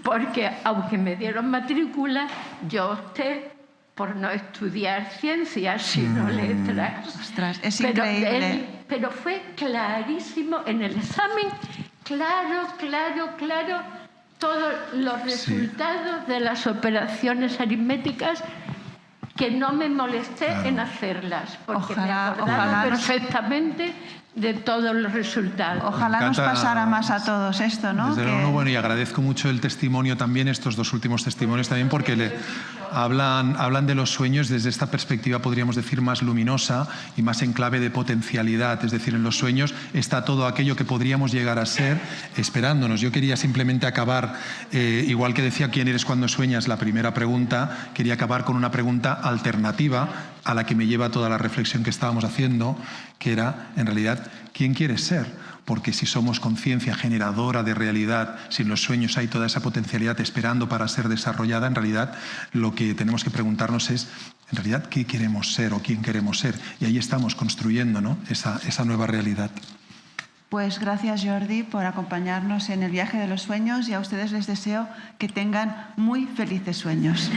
porque, aunque me dieron matrícula, yo opté por no estudiar ciencias, sino letras. Ostras, es increíble. Pero fue clarísimo en el examen, claro, todos los resultados de las operaciones aritméticas, que no me molesté en hacerlas, porque me acordaba perfectamente de todos los resultados. Ojalá nos pasara más a todos esto, ¿no? Desde luego, bueno, y agradezco mucho el testimonio también, estos dos últimos testimonios también, porque hablan de los sueños desde esta perspectiva, podríamos decir, más luminosa y más en clave de potencialidad. Es decir, en los sueños está todo aquello que podríamos llegar a ser esperándonos. Yo quería simplemente acabar, igual que decía quién eres cuando sueñas, la primera pregunta, quería acabar con una pregunta alternativa a la que me lleva toda la reflexión que estábamos haciendo, que era, en realidad, ¿quién quieres ser? Porque si somos conciencia generadora de realidad, si en los sueños hay toda esa potencialidad esperando para ser desarrollada, en realidad lo que tenemos que preguntarnos es, en realidad, ¿qué queremos ser o quién queremos ser? Y ahí estamos construyendo, ¿no? esa nueva realidad. Pues gracias, Jordi, por acompañarnos en el viaje de los sueños, y a ustedes les deseo que tengan muy felices sueños.